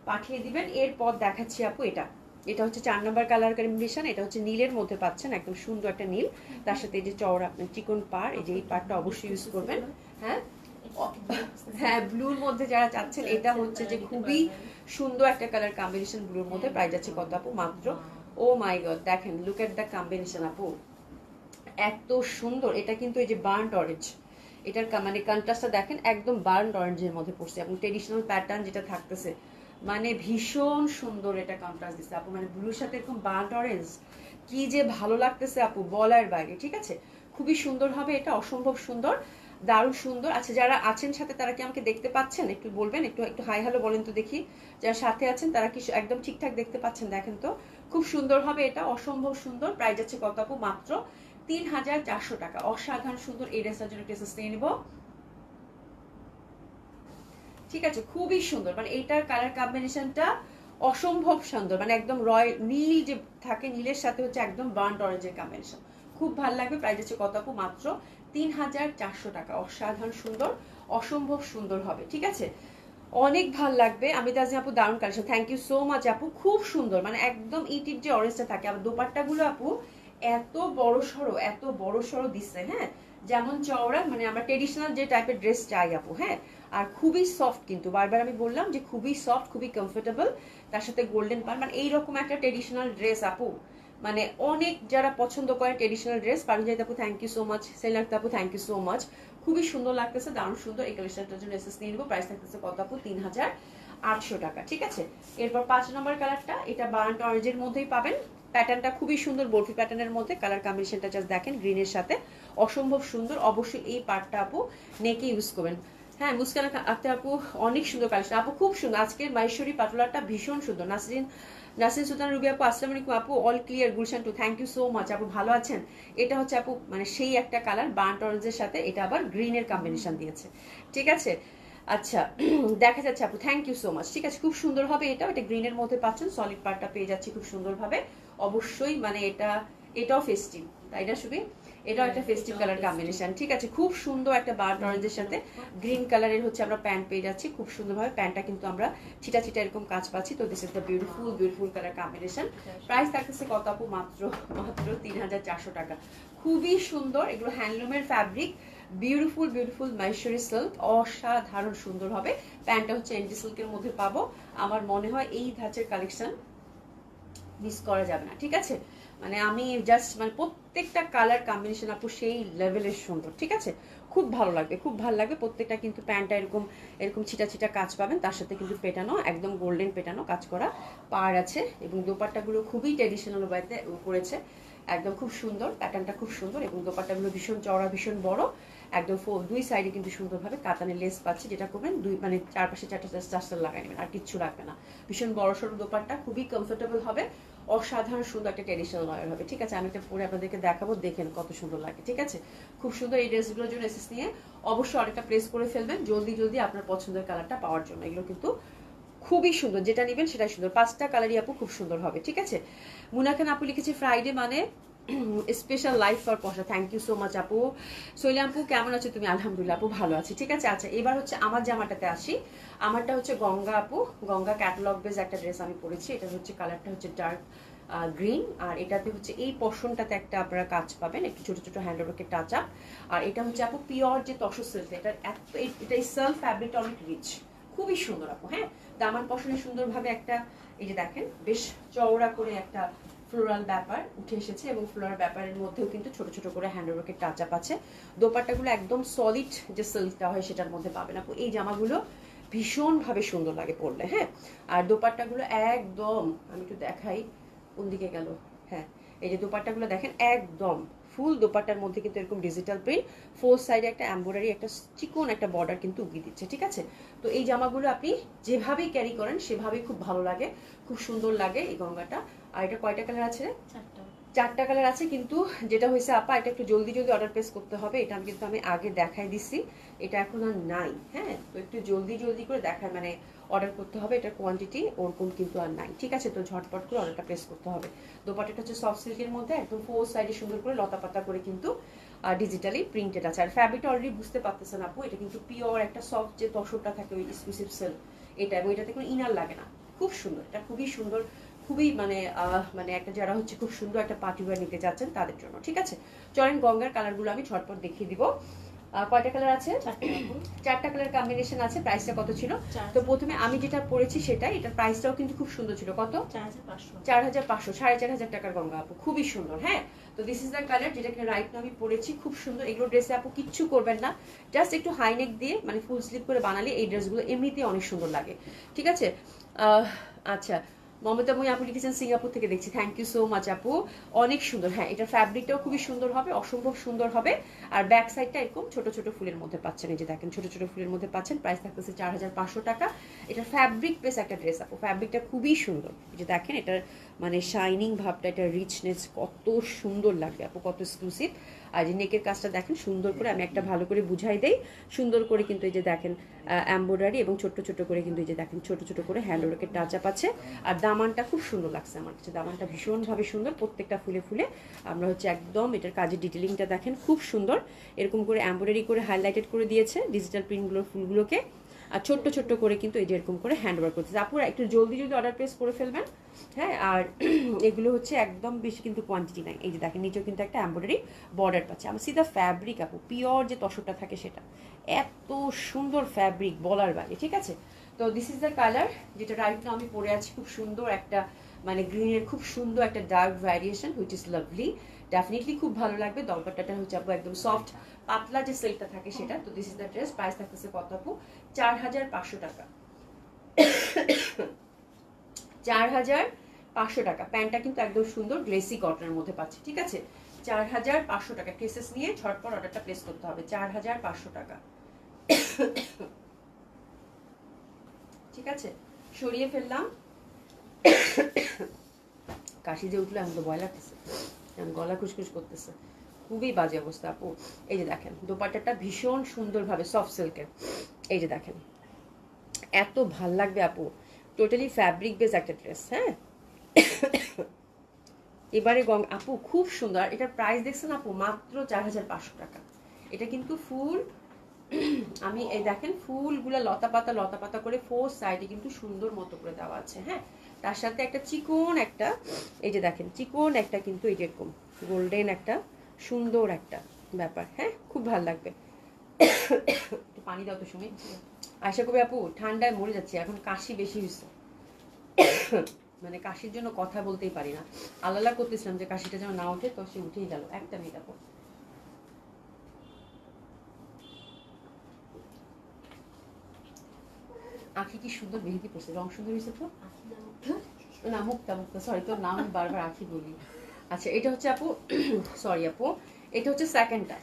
পাঠিয়ে দিবেন। এরপর দেখাচ্ছি আপু এটা, এটা হচ্ছে 4 নম্বর কালার কম্বিনেশন, এটা হচ্ছে নীলের মধ্যে পাচ্ছেন, একদম সুন্দর একটা নীল, তার সাথে এই যে চওড়া চিকন পার, এই যে এই পারটা অবশ্যই ইউজ করবেন। হ্যাঁ হ্যাঁ, ব্লুর মধ্যে যারা চাচ্ছেন, এটা হচ্ছে যে খুবই সুন্দর একটা কালার কম্বিনেশন ব্লুর মধ্যে। প্রাইস যাচ্ছে কত আপু? মাত্র, ও মাই গড, দেখেন লুক এট দ্য কম্বিনেশন আপু, এত সুন্দর। এটা কিন্তু এই যে বার্ন্ট অরেঞ্জ, এটার মানে কন্ট্রাস্টটা দেখেন, একদম বার্ন্ট অরেঞ্জের মধ্যে পড়ছে এবং ট্রেডিশনাল প্যাটার্ন যেটা থাকতেছে, মানে ভীষণ সুন্দর এটা কন্ট্রাস্ট দিচ্ছে আপু, মানে ব্লুর সাথে এরকম বার্ন্ট অরেঞ্জ, কি যে ভালো লাগতেছে আপু বলার বাইরে। ঠিক আছে, খুবই সুন্দর হবে এটা, অসম্ভব সুন্দর, দারুণ সুন্দর। আচ্ছা, যারা আছেন সাথে তারা কি আমাকে দেখতে পাচ্ছেন? একটু বলবেন, একটু একটু হাই হ্যালো বলেন তো দেখি। যারা সাথে আছেন তারা কি একদম ঠিকঠাক দেখতে পাচ্ছেন? দেখেন তো, খুব সুন্দর হবে এটা, অসম্ভব সুন্দর। প্রাইস যাচ্ছে কত আপু? মাত্র 3400 টাকা। অসাধারণ সুন্দর, এই ড্রেসটার জন্য একটা নিয়ে নিব। ঠিক আছে, খুবই সুন্দর, মানে এইটার কালার কম্বিনেশনটা অসম্ভব সুন্দর, মানে একদম রয়্যাল নীল যে থাকে, নীলের সাথে হচ্ছে একদম বার্ন্ট অরেঞ্জের কম্বিনেশন, খুব ভালো লাগবে। প্রাইস আছে কত আপু? মাত্র 3400 টাকা। অসাধারণ সুন্দর, অসম্ভব সুন্দর হবে। ঠিক আছে, অনেক ভাল লাগবে। আমি তাজি আপু, দারুণ collection, thank you so much আপু, খুব সুন্দর, মানে একদম ইটির যে অরেঞ্জটা থাকে। আর দোপাট্টাগুলো আপু এত বড় সড়ো দিচ্ছে, হ্যাঁ, যেমন চওড়া, মানে আমরা ট্রেডিশনাল যে টাইপের ড্রেস চাই আপু, হ্যাঁ, আর খুবই সফট, কিন্তু বারবার আমি বললাম যে খুবই সফট, খুবই কমফোর্টেবল, তার সাথে গোল্ডেন পার, মানে এইরকম একটা ট্রেডিশনাল ড্রেস আপু, মানে অনেক যারা পছন্দ করে ট্রেডিশনাল ড্রেস। পারুজাইত আপু থ্যাংক ইউ সো মাচ, সেলাক্ত আপু থ্যাংক ইউ সো মাচ, খুবই সুন্দর লাগতেছে, দারুণ সুন্দর। এই কালেকশনটার জন্য এসএস নিয়ে নেবো। প্রাইস থাকতেছে কত আপু? 3800 টাকা। ঠিক আছে, এরপর 5 নম্বর কালারটা, এটা বার্ন্ট অরেঞ্জের মধ্যেই পাবেন, প্যাটার্নটা খুবই সুন্দর, বরফি প্যাটার্নের মধ্যে, কালার কম্বিনেশনটা জাস্ট দেখেন, গ্রিনের সাথে অসম্ভব সুন্দর। অবশ্যই এই পার্টটা আপু নেকে ইউজ করবেন। হ্যাঁ, মুস্কান আক্তার আপু অনেক সুন্দর কালেকশন আপু, খুব সুন্দর। আজকের মাহেশ্বরী পাটোলারটা ভীষণ সুন্দর। নাসরিন সুলতান রুবি আপু আসসালামু আলাইকুম আপু, all clear. Gulshan two, thank you so much আপু, ভালো আছেন? এটা হচ্ছে আপু মানে সেই একটা কালার, বার্ন্ট অরেঞ্জের সাথে এটা আবার গ্রিনের কম্বিনেশন দিয়েছে। ঠিক আছে, আচ্ছা দেখা যাচ্ছে আপু, থ্যাংক ইউ সো মাচ। ঠিক আছে, খুব সুন্দর হবে এটা, এটা গ্রিনের মধ্যে পাচ্ছেন, সলিড পার্টটা পেয়ে যাচ্ছি খুব সুন্দরভাবে। অবশ্যই মানে এটাও ফেস্টিভ, তাই না সুবি? এটাও একটা ফেস্টিভ কালার কম্বিনেশন। ঠিক আছে, খুব সুন্দর একটা বার্ন্ট অরেঞ্জের সাথে গ্রিন কালারের হচ্ছে আমরা প্যান্ট পেয়ে যাচ্ছি খুব সুন্দরভাবে। প্যান্টটা কিন্তু আমরা ছিটা ছিটা এরকম কাজ পাচ্ছি। তো this is the beautiful colour combination. Price থাকতেছে কত আপু? মাত্র 3400 টাকা। খুবই সুন্দর, এগুলো হ্যান্ডলুমের ফ্যাব্রিক, বিউটিফুল মাহেশ্বরী সিল্ক, অসাধারণ সুন্দর হবে। প্যান্টটা হচ্ছে এনজি সিল্কের মধ্যে পাবো। আমার মনে হয় এই ধাঁচের কালেকশন মিস করা যাবে না। ঠিক আছে, মানে আমি জাস্ট মানে প্রত্যেকটা কালার কম্বিনেশন আপু সেই লেভেলের সুন্দর। ঠিক আছে, খুব ভালো লাগবে প্রত্যেকটা। কিন্তু প্যান্টটা এরকম এরকম ছিটা ছিটা কাজ পাবেন, তার সাথে কিন্তু পেটানো, একদম গোল্ডেন পেটানো কাজ করা পার আছে, এবং দোপাট্টাগুলো খুবই ট্রেডিশনাল ওয়েতে করেছে, একদম খুব সুন্দর, প্যাটার্নটা খুব সুন্দর, এবং দোপাট্টাগুলো ভীষণ চওড়া, ভীষণ বড়, একদম দুই সাইডে কিন্তু সুন্দরভাবে কাতানের লেস পাচ্ছি। যেটা করবেন দুই মানে চারপাশে চারটা চারটা লাগাই নেবেন, আর কিচ্ছু লাগবে না। ভীষণ বড় সড়ো দোপাট্টা, খুবই কমফোর্টেবল হবে, অসাধারণ সুন্দর একটা ট্রেডিশনাল ওয়্যার হবে। ঠিক আছে, আমি একটা পরে আপনাদেরকে দেখাবো, দেখেন কত সুন্দর লাগে। ঠিক আছে, খুব সুন্দর। এই ড্রেসগুলোর জন্য এসএস নিয়ে অবশ্যই অনেকটা প্লেস করে ফেলবেন জলদি আপনার পছন্দের কালারটা পাওয়ার জন্য। এগুলো কিন্তু খুবই সুন্দর, যেটা নেবেন সেটাই সুন্দর। 5টা কালারই আপু খুব সুন্দর হবে। ঠিক আছে, মুনা খান আপু লিখেছে ফ্রাইডে মানে স্পেশাল লাইফ ফর পশা, থ্যাংক ইউ সো মাচ আপু। শৈলা আপু কেমন আছো তুমি? আলহামদুলিল্লাহ আপু, ভালো আছি। ঠিক আছে, আচ্ছা এবার হচ্ছে আমার জামাটাতে আসি। আমারটা হচ্ছে গঙ্গা আপু, গঙ্গা ক্যাটালগ বেজ একটা ড্রেস আমি পরেছি। এটা হচ্ছে কালারটা হচ্ছে ডার্ক গ্রিন, আর এটাতে হচ্ছে এই পশনটাতে একটা আপনারা কাজ পাবেন, একটু ছোট ছোট হ্যান্ডওয়ার্কের টাচ আপ। আর এটা হচ্ছে আপু পিওর যে তসর সিল্ক, এটা সেলফ ফ্যাব্রিকটা অনেক রিচ, খুবই সুন্দর আপু। হ্যাঁ, দামান পশনে সুন্দরভাবে একটা, এই যে দেখেন বেশ চওড়া করে একটা ফ্লোরাল ব্যাপার উঠে এসেছে, এবং ফ্লোরাল ব্যাপারের মধ্যেও কিন্তু ছোট ছোট করে হ্যান্ডওয়ার্কের টাচ আপ আছে। দোপাট্টাগুলো একদম সলিড যে সিল্কটা হয় সেটার মধ্যে পাবেন আপু। এই জামাগুলো ভীষণভাবে সুন্দর লাগে পরলে। হ্যাঁ, আর দোপাট্টাগুলো একদম, আমি একটু দেখাই কোন দিকে গেল, হ্যাঁ, এই যে দোপাট্টাগুলো দেখেন একদম ফুল দোপাট্টার মধ্যে কিন্তু এরকম ডিজিটাল প্রিন্ট, ফোর সাইডে একটা এমব্রয়ডারি, একটা চিকন একটা বর্ডার কিন্তু উগিয়ে দিচ্ছে। ঠিক আছে, তো এই জামাগুলো আপনি যেভাবেই ক্যারি করেন সেভাবেই খুব ভালো লাগে, খুব সুন্দর লাগে এই গঙ্গাটা। আর এটা কয়টা কালার আছে? 4টা কালার আছে, কিন্তু যেটা হয়েছে আপা, এটা একটু জলদি অর্ডার প্লেস করতে হবে। এটা কিন্তু আমি আগে দেখাই দিছি, এটা এখন আর নাই। হ্যাঁ, তো একটু জলদি করে দেখায় মানে অর্ডার করতে হবে, এটার কোয়ান্টিটি ওরকম কিন্তু আর নাই। ঠিক আছে, তো ঝটপট করে অর্ডারটা প্লেস করতে হবে। দোপাট্টাটা হচ্ছে সফট সিল্কের মধ্যে, একদম ফোর সাইডে সুন্দর করে লতা পাতা করে কিন্তু ডিজিটালি প্রিন্টেড আছে। আর ফ্যাব্রিকটা অলরেডি বুঝতে পারতেছেন আপু, এটা কিন্তু পিওর একটা সফট যে তসরটা থাকে ওই এক্সক্লুসিভ সিল্ক এটা, এবং এটাতে কোনো ইনার লাগে না। খুব সুন্দর, এটা খুবই সুন্দর খুবই মানে মানে একটা যারা হচ্ছে খুব সুন্দর একটা পার্টি ওয়্যার নিতে যাচ্ছেন তাদের জন্য। ঠিক আছে, চলেন গঙ্গার কালারগুলো আমি ঝটপট দেখিয়ে দিব। কয়টা কালার আছে? চারটা কালার কম্বিনেশন আছে। প্রাইসটা কত ছিল? তো প্রথমে আমি যেটা পরেছি সেটাই, এটার প্রাইসটাও কিন্তু খুব সুন্দর ছিল। কত? 4500, 4500 টাকার গঙ্গা আপু, খুবই সুন্দর। হ্যাঁ, তো দিস ইজ দ্য কালার যেটা কিনা রাইট আমি পরেছি, খুব সুন্দর। এগুলো ড্রেসে আপু কিচ্ছু করবেন না, জাস্ট একটু হাই নেক দিয়ে মানে ফুল স্লিভ করে বানালে এই ড্রেসগুলো এমনিতেই অনেক সুন্দর লাগে। ঠিক আছে, আচ্ছা, মমতা মই আপু লিখেছেন সিঙ্গাপুর থেকে দেখছি, থ্যাংক ইউ সো মাচ আপু, অনেক সুন্দর। হ্যাঁ, এটার ফ্যাব্রিকটাও খুবই সুন্দর হবে, অসম্ভব সুন্দর হবে। আর ব্যাক সাইডটা এরকম ছোট ছোট ফুলের মধ্যে পাচ্ছেন, এই যে দেখেন ছোট ছোট ফুলের মধ্যে পাচ্ছেন। প্রাইস থাকতেছে 4500 টাকা। এটার ফ্যাব্রিক বেস একটা ড্রেস আপু, ফ্যাব্রিকটা খুবই সুন্দর। এই যে দেখেন এটার মানে শাইনিং ভাবটা, এটার রিচনেস কত সুন্দর লাগবে আপু, কত এক্সক্লুসিভ। আর যে নেকের কাজটা দেখেন সুন্দর করে, আমি একটা ভালো করে বুঝাই দেই, সুন্দর করে কিন্তু এই যে দেখেন এমব্রয়ডারি এবং ছোট্ট ছোট্ট করে কিন্তু এই যে দেখেন ছোট ছোট করে হ্যান্ড ওয়ার্কের টাচ আপ আছে। আর দামানটা খুব সুন্দর লাগছে আমার কাছে, দামানটা ভীষণভাবে সুন্দর, প্রত্যেকটা ফুলে ফুলে আমরা হচ্ছে একদম এটার কাজের ডিটেলিংটা দেখেন খুব সুন্দর। এরকম করে এমব্রয়ডারি করে হাইলাইটেড করে দিয়েছে ডিজিটাল প্রিন্টগুলোর ফুলগুলোকে। আর ছোট্ট ছোট্ট করে কিন্তু এই যে এরকম করে হ্যান্ড ওয়ার্ক করতেছে। আপুরা একটু জলদি যদি অর্ডার প্লেস করে ফেলবেন। হ্যাঁ, আর এগুলো হচ্ছে একদম বেশি কিন্তু কোয়ান্টিটি নাই। এই যে দেখেন নিচেও কিন্তু একটা এমব্রয়ডারি বর্ডার পাচ্ছে। আমার সিধা ফ্যাব্রিক আপু, পিওর যে তসরটা থাকে সেটা, এত সুন্দর ফ্যাব্রিক বলার বাইরে। ঠিক আছে, তো দিস ইজ দ্য কালার যেটা রাইট নাও আমি পরে আছি, খুব সুন্দর একটা মানে গ্রিনের খুব সুন্দর একটা dark variation which is lovely, definitely খুব ভালো লাগবে। দলপাট্টাটা হচ্ছে আপু একদম সফট পাতলা যে সিল্কটা থাকে সেটা। তো this is the dress, price থাকতেছে কত আপু? 4500 টাকা। 4500 টাকা। প্যান্টটা কিন্তু একদম সুন্দর গ্লেসি কটনের মধ্যে পাচ্ছি। ঠিক আছে, 4500 টাকা। কেসেস নিয়ে ঝটপট অর্ডারটা প্লেস করতে হবে। 4500 টাকা। ঠিক আছে, সরিয়ে ফেললাম। কাশি যে উঠলো এখন তো ভয় লাগতেছে, গলা খুশখুশ করতেছে, খুবই বাজে অবস্থা আপু। এই যে দেখেন দোপাট্টাটা ভীষণ সুন্দরভাবে সফট সিল্কের, এই যে দেখেন এত ভাল লাগবে আপু, টোটালি ফ্যাব্রিক বেস একটা ড্রেস। হ্যাঁ, এবারে আপু খুব সুন্দর। এটার প্রাইস দেখছেন আপু, মাত্র 4500 টাকা। এটা কিন্তু ফুল আমি এই দেখেন ফুলগুলো লতা পাতা করে ফোর সাইডে কিন্তু সুন্দর মতো করে দেওয়া আছে। হ্যাঁ, তার সাথে একটা চিকন একটা এই যে দেখেন চিকন একটা কিন্তু এই যেরকম গোল্ডেন একটা সুন্দর একটা ব্যাপার। হ্যাঁ, খুব ভালো লাগবে। একটু পানি দাও তো শুনি। আশা করি আপু ঠান্ডায় মরে যাচ্ছি, এখন কাশি বেশি হয়েছে, মানে কাশির জন্য কথা বলতেই পারি না। আল্লাহ করতেছিলাম যে কাশিটা যেন না ওঠে, তো সে উঠেই গেল। একটা মিনিট আপু। আখি কি সুন্দর মেহেদি পড়ছে, রং সুন্দর হয়েছে তো। না, মুক্তা, সরি, তোর নাম বারবার আখি বলি। আচ্ছা, এটা হচ্ছে আপু সরি আপু, এটা হচ্ছে সেকেন্ডটা।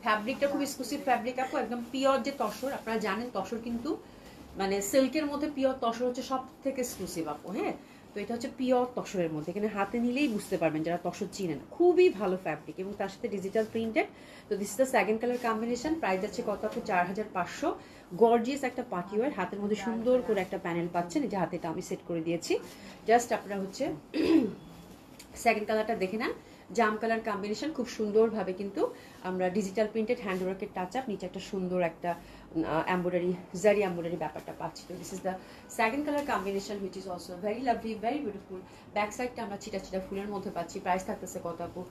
ফ্যাব্রিকটা খুব এক্সক্লুসিভ ফ্যাব্রিক আপু, একদম পিওর যে তসর। আপনারা জানেন তসর কিন্তু মানে সিল্কের মধ্যে পিওর তসর হচ্ছে সব থেকে এক্সক্লুসিভ আপু। হ্যাঁ, তো এটা হচ্ছে পিওর তসরের মধ্যে, এখানে হাতে নিলেই বুঝতে পারবেন যারা তসর চিনেন, খুবই ভালো ফ্যাব্রিক এবং তার সাথে ডিজিটাল প্রিন্টেড। তো this is the second colour combination. Price যাচ্ছে কত আপু? 4500। গর্জিয়াস একটা পার্টি ওয়্যার, হাতের মধ্যে সুন্দর করে একটা প্যানেল পাচ্ছেন। এই যে হাতেটা আমি সেট করে দিয়েছি, জাস্ট আপনারা হচ্ছে সেকেন্ড কালারটা দেখে নেন। জাম কালার কম্বিনেশন, খুব সুন্দরভাবে কিন্তু আমরা ডিজিটাল প্রিন্টেড হ্যান্ডওয়ার্কের টাচ আপ, নিচে একটা সুন্দর একটা এমব্রয়ডারি জারি এমব্রয়ডারি ব্যাপারটা পাচ্ছি। তো this is the second colour combination which is also very lovely, very beautiful. Back সাইডটা আমরা ছিটা ছিটা ফুলের মধ্যে পাচ্ছি। প্রাইস থাকতেছে কত আপু?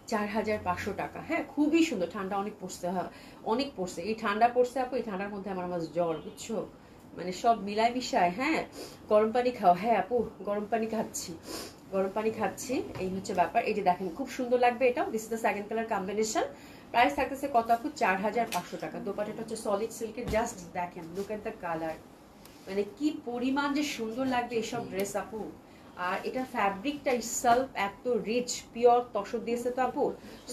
4500 টাকা। হ্যাঁ, খুবই সুন্দর। ঠান্ডা অনেক পড়ছে, অনেক পড়ছে, এই ঠান্ডা পড়ছে আপু, এই ঠান্ডার মধ্যে আমার জ্বর, বুঝছো, মানে সব মিলায় মিশায়। হ্যাঁ, গরম পানি খাও। হ্যাঁ আপু, গরম পানি খাচ্ছি, গরম পানি খাচ্ছি, এই হচ্ছে ব্যাপার। এই যে দেখেন খুব সুন্দর লাগবে এটাও। This is the second colour combination. Price থাকতেছে কত আপু? 4500 টাকা। দোপাট্টাটা হচ্ছে সলিড সিল্কের, জাস্ট দেখেন লুক এট দ্য কালার, মানে কি পরিমাণ যে সুন্দর লাগবে এসব ড্রেস আপু। আর এটার ফ্যাব্রিকটা ইটসেলফ এত রিচ, পিওর তসর দিয়েছে তো আপু,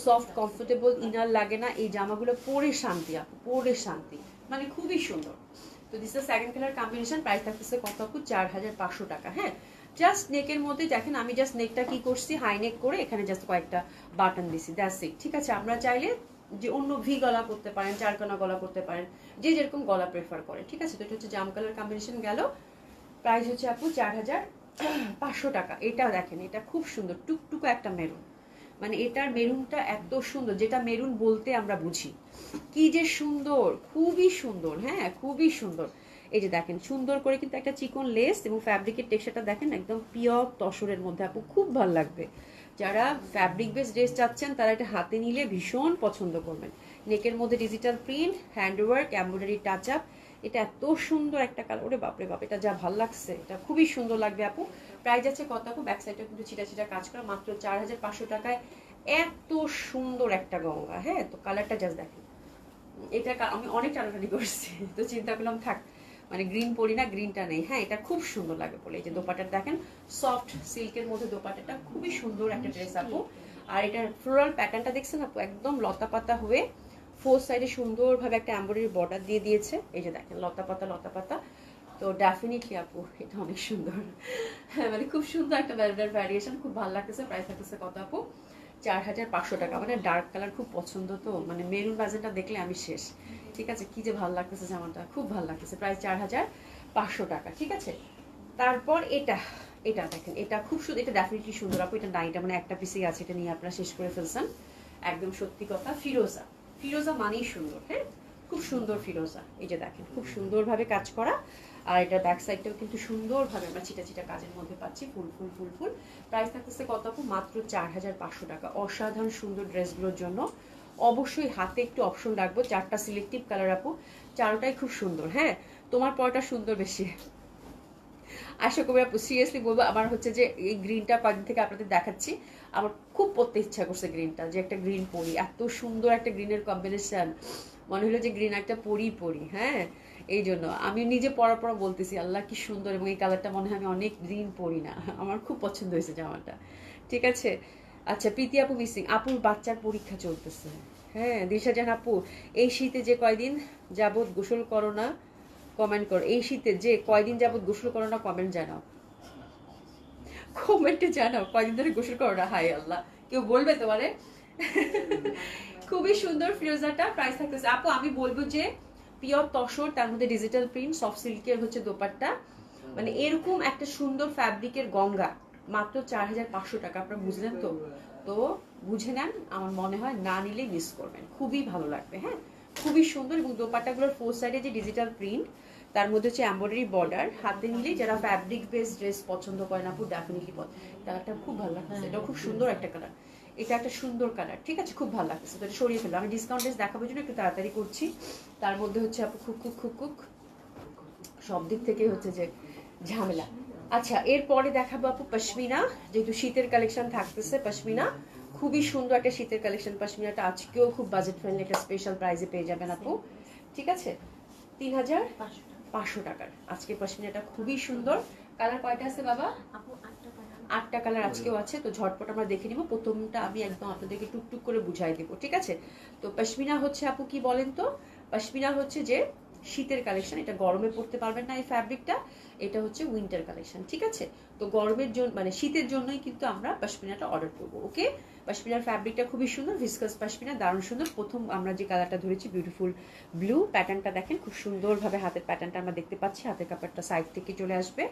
সফট কমফোর্টেবল, ইনার লাগে না। এই জামাগুলো পরে শান্তি আপু, পরে শান্তি, মানে খুবই সুন্দর। তো this the second colour combination. Price থাকতেছে কত আপু? 4500 টাকা। হ্যাঁ, জাস্ট নেকের মধ্যে দেখেন আমি জাস্ট নেকটা কি করছি, হাই নেক করে এখানে জাস্ট কয়েকটা বাটন দিছি, দ্যাটস ইট। ঠিক আছে, আমরা চাইলে যে অন্য ভি গলা করতে পারেন, চারকোনা গলা করতে পারেন, যে যেরকম গলা প্রেফার করে। ঠিক আছে, তো এটা হচ্ছে জাম কালার কম্বিনেশন গেল। প্রাইস হচ্ছে আপু 4500 টাকা। এটা দেখেন, এটা খুব সুন্দর টুকটুকো একটা মেরুন, মানে এটার মেরুনটা এত সুন্দর, যেটা মেরুন বলতে আমরা বুঝি, কি যে সুন্দর, খুবই সুন্দর। হ্যাঁ, খুবই সুন্দর। এই যে দেখেন সুন্দর করে কিন্তু একটা চিকন লেস এবং ফ্যাব্রিকের টেক্সচারটা দেখেন একদম পিওর তসরের মধ্যে, আপু খুব ভালো লাগবে। যারা ফ্যাব্রিক বেস ড্রেস চাচ্ছেন তারা এটা হাতে নিলে ভীষণ পছন্দ করবেন। নেকের মধ্যে digital print, handwork, embroidery touch up, এটা এত সুন্দর একটা কালার, ওরে বাপরে বাপ, এটা যা ভালো লাগছে, এটা খুবই সুন্দর লাগবে আপু। প্রাইস আছে কত আপু? ব্যাক সাইডে কিন্তু ছিটা ছিটা কাজ করা, মাত্র 4500 টাকায় এত সুন্দর একটা গঙ্গা। হ্যাঁ, তো কালারটা জাস্ট দেখেন, এটা আমি অনেক টানাটানি করছি, তো চিন্তা করলাম থাক, মানে গ্রিন পরি না, গ্রিনটা নেই। হ্যাঁ, এটা খুব সুন্দর লাগে বলে। এই যে দোপাটার দেখেন, সফট সিল্কের মধ্যে দোপাটাটা খুবই সুন্দর একটা ড্রেস আপু। আর এটার ফ্লোরাল প্যাটার্নটা দেখছেন আপু, একদম লতা পাতা হয়ে ফোর সাইডে সুন্দরভাবে একটা এমব্রয়ডারি বর্ডার দিয়ে দিয়েছে। এই যে দেখেন লতা পাতা লতা পাতা, তো ডেফিনেটলি আপু এটা অনেক সুন্দর। হ্যাঁ, মানে খুব সুন্দর একটা ভ্যারিয়েশন, খুব ভালো লাগতেছে। প্রাইস থাকতেছে কত আপু? 4500 টাকা। মানে ডার্ক কালার খুব পছন্দ, তো মানে মেরুন বাজেটটা দেখলে আমি শেষ। ঠিক আছে, কি যে ভালো লাগতেছে জামাটা, খুব ভালো লাগতেছে। প্রাইস 4500 টাকা। ঠিক আছে, তারপর এটা, এটা দেখেন, এটা খুব সুন্দর, এটা ডেফিনেটলি সুন্দর আপু। এটা নাইটা মানে একটা পিসি আছে, এটা নিয়ে আপনারা শেষ করে ফেলছেন, একদম সত্যি কথা। ফিরোজা, ফিরোজা মানেই সুন্দর। হ্যাঁ, খুব সুন্দর ফিরোজা। এই যে দেখেন খুব সুন্দরভাবে কাজ করা, আর এটা ব্যাক সাইডটাও কিন্তু সুন্দরভাবে আমরা চিটা চিটা কাজের মধ্যে পাচ্ছি, ফুল ফুল ফুল ফুল। প্রাইস থাকতেছে কত আপু? মাত্র 4500 টাকা। অসাধারণ সুন্দর ড্রেসগুলোর জন্য অবশ্যই হাতে একটু অপশন রাখবো, 4টা সিলেক্টিভ কালার আপু, 4টাই খুব সুন্দর। হ্যাঁ, তোমার পরটা সুন্দর বেশি, আশা করি আপু। সিরিয়াসলি বলবো, আমার হচ্ছে যে এই গ্রিনটা কয়েকদিন থেকে আপনাদের দেখাচ্ছি, আমার খুব পড়তে ইচ্ছা করছে গ্রিনটা, যে একটা গ্রিন পরি, এত সুন্দর একটা গ্রিনের কম্বিনেশন, মনে হলো যে গ্রিন একটা পরি পরি। হ্যাঁ, এই জন্য আমি নিজে পড়ার পর বলতেছি আল্লাহ কি সুন্দর, এবং এই কালারটা মনে হয় আমি অনেক গ্রিন পরি না, আমার খুব পছন্দ হয়েছে জামাটা। ঠিক আছে, আচ্ছা প্রীতি আপু মিসিং, আপুর বাচ্চার পরীক্ষা চলতেছে। হ্যাঁ, দিশা জান আপু, এই শীতে যে কয়দিন যাবত গোসল করো না কমেন্ট করো, এই শীতে যে কয়দিন যাবত গোসল করো না কমেন্ট জানাও, কমেন্টে জানাও কয়দিন ধরে গোসল করো না। হাই আল্লাহ, কেউ বলবে তোমারে? খুবই সুন্দর ফিরোজাটা। প্রাইস থাকতেছে আপু, আমি বলবো যে পিওর তসর, তার মধ্যে ডিজিটাল প্রিন্ট, সফট সিল্কের হচ্ছে দোপাট্টা, মানে এরকম একটা সুন্দর ফ্যাব্রিকের গঙ্গা, মাত্র 4500 টাকা। আপনারা বুঝলেন তো? তো বুঝে নেন, আমার মনে হয় না নিলে মিস করবেন, খুবই ভালো লাগবে। হ্যাঁ, খুবই সুন্দর, এবং দোপাট্টাগুলোর ফোর সাইডে যে ডিজিটাল প্রিন্ট, তার মধ্যে হচ্ছে এমব্রয়ডারি বর্ডার, হাতে নিলে যারা ফ্যাব্রিক বেস ড্রেস পছন্দ করে না আপু, ডেফিনেটলি কালারটা খুব ভালো লাগছে, এটা খুব সুন্দর একটা কালার, এটা একটা সুন্দর কালার। ঠিক আছে, খুব ভালো লাগছে, তো এটা সরিয়ে ফেললাম। আমি ডিসকাউন্ট ড্রেস দেখাবার জন্য একটু তাড়াতাড়ি করছি। তার মধ্যে হচ্ছে আপু খুক খুক খুক খুক সব দিক থেকে হচ্ছে যে ঝামেলা। আচ্ছা, এরপরে দেখাবো আপু পশমিনা, যেহেতু শীতের কালেকশন থাকতেছে। পশমিনা খুবই সুন্দর একটা শীতের কালেকশন, পশমিনাটা আজকেও খুব বাজেট ফ্রেন্ডলি একটা স্পেশাল প্রাইসে পেয়ে যাবেন আপু। ঠিক আছে, 3500 টাকার আজকে পশমিনাটা খুবই সুন্দর। কালার কয়টা আছে বাবা? আপু 8টা কালার, 8টা কালার আজকেও আছে, তো ঝটপট আমরা দেখে নিব। প্রথমটা আমি একদম আপনাদেরকে টুকটুক করে বুঝাই দেবো। ঠিক আছে, তো পশমিনা হচ্ছে আপু কি বলেন তো, পশমিনা হচ্ছে যে শীতের কালেকশন, এটা গরমে পড়তে পারবেন না এই ফ্যাব্রিকটা, এটা হচ্ছে উইন্টার কালেকশন। ঠিক আছে, তো গরমের জন্য মানে শীতের জন্যই কিন্তু আমরা পশমিনাটা অর্ডার করবো। ওকে, পশমিনার ফ্যাব্রিকটা খুবই সুন্দর, ভিসকাস পশমিনা, দারুণ সুন্দর। প্রথম আমরা যে কালারটা ধরেছি বিউটিফুল ব্লু, প্যাটার্নটা দেখেন খুব সুন্দরভাবে, হাতের প্যাটার্নটা আমরা দেখতে পাচ্ছি, হাতের কাপড়টা সাইড থেকে চলে আসবে,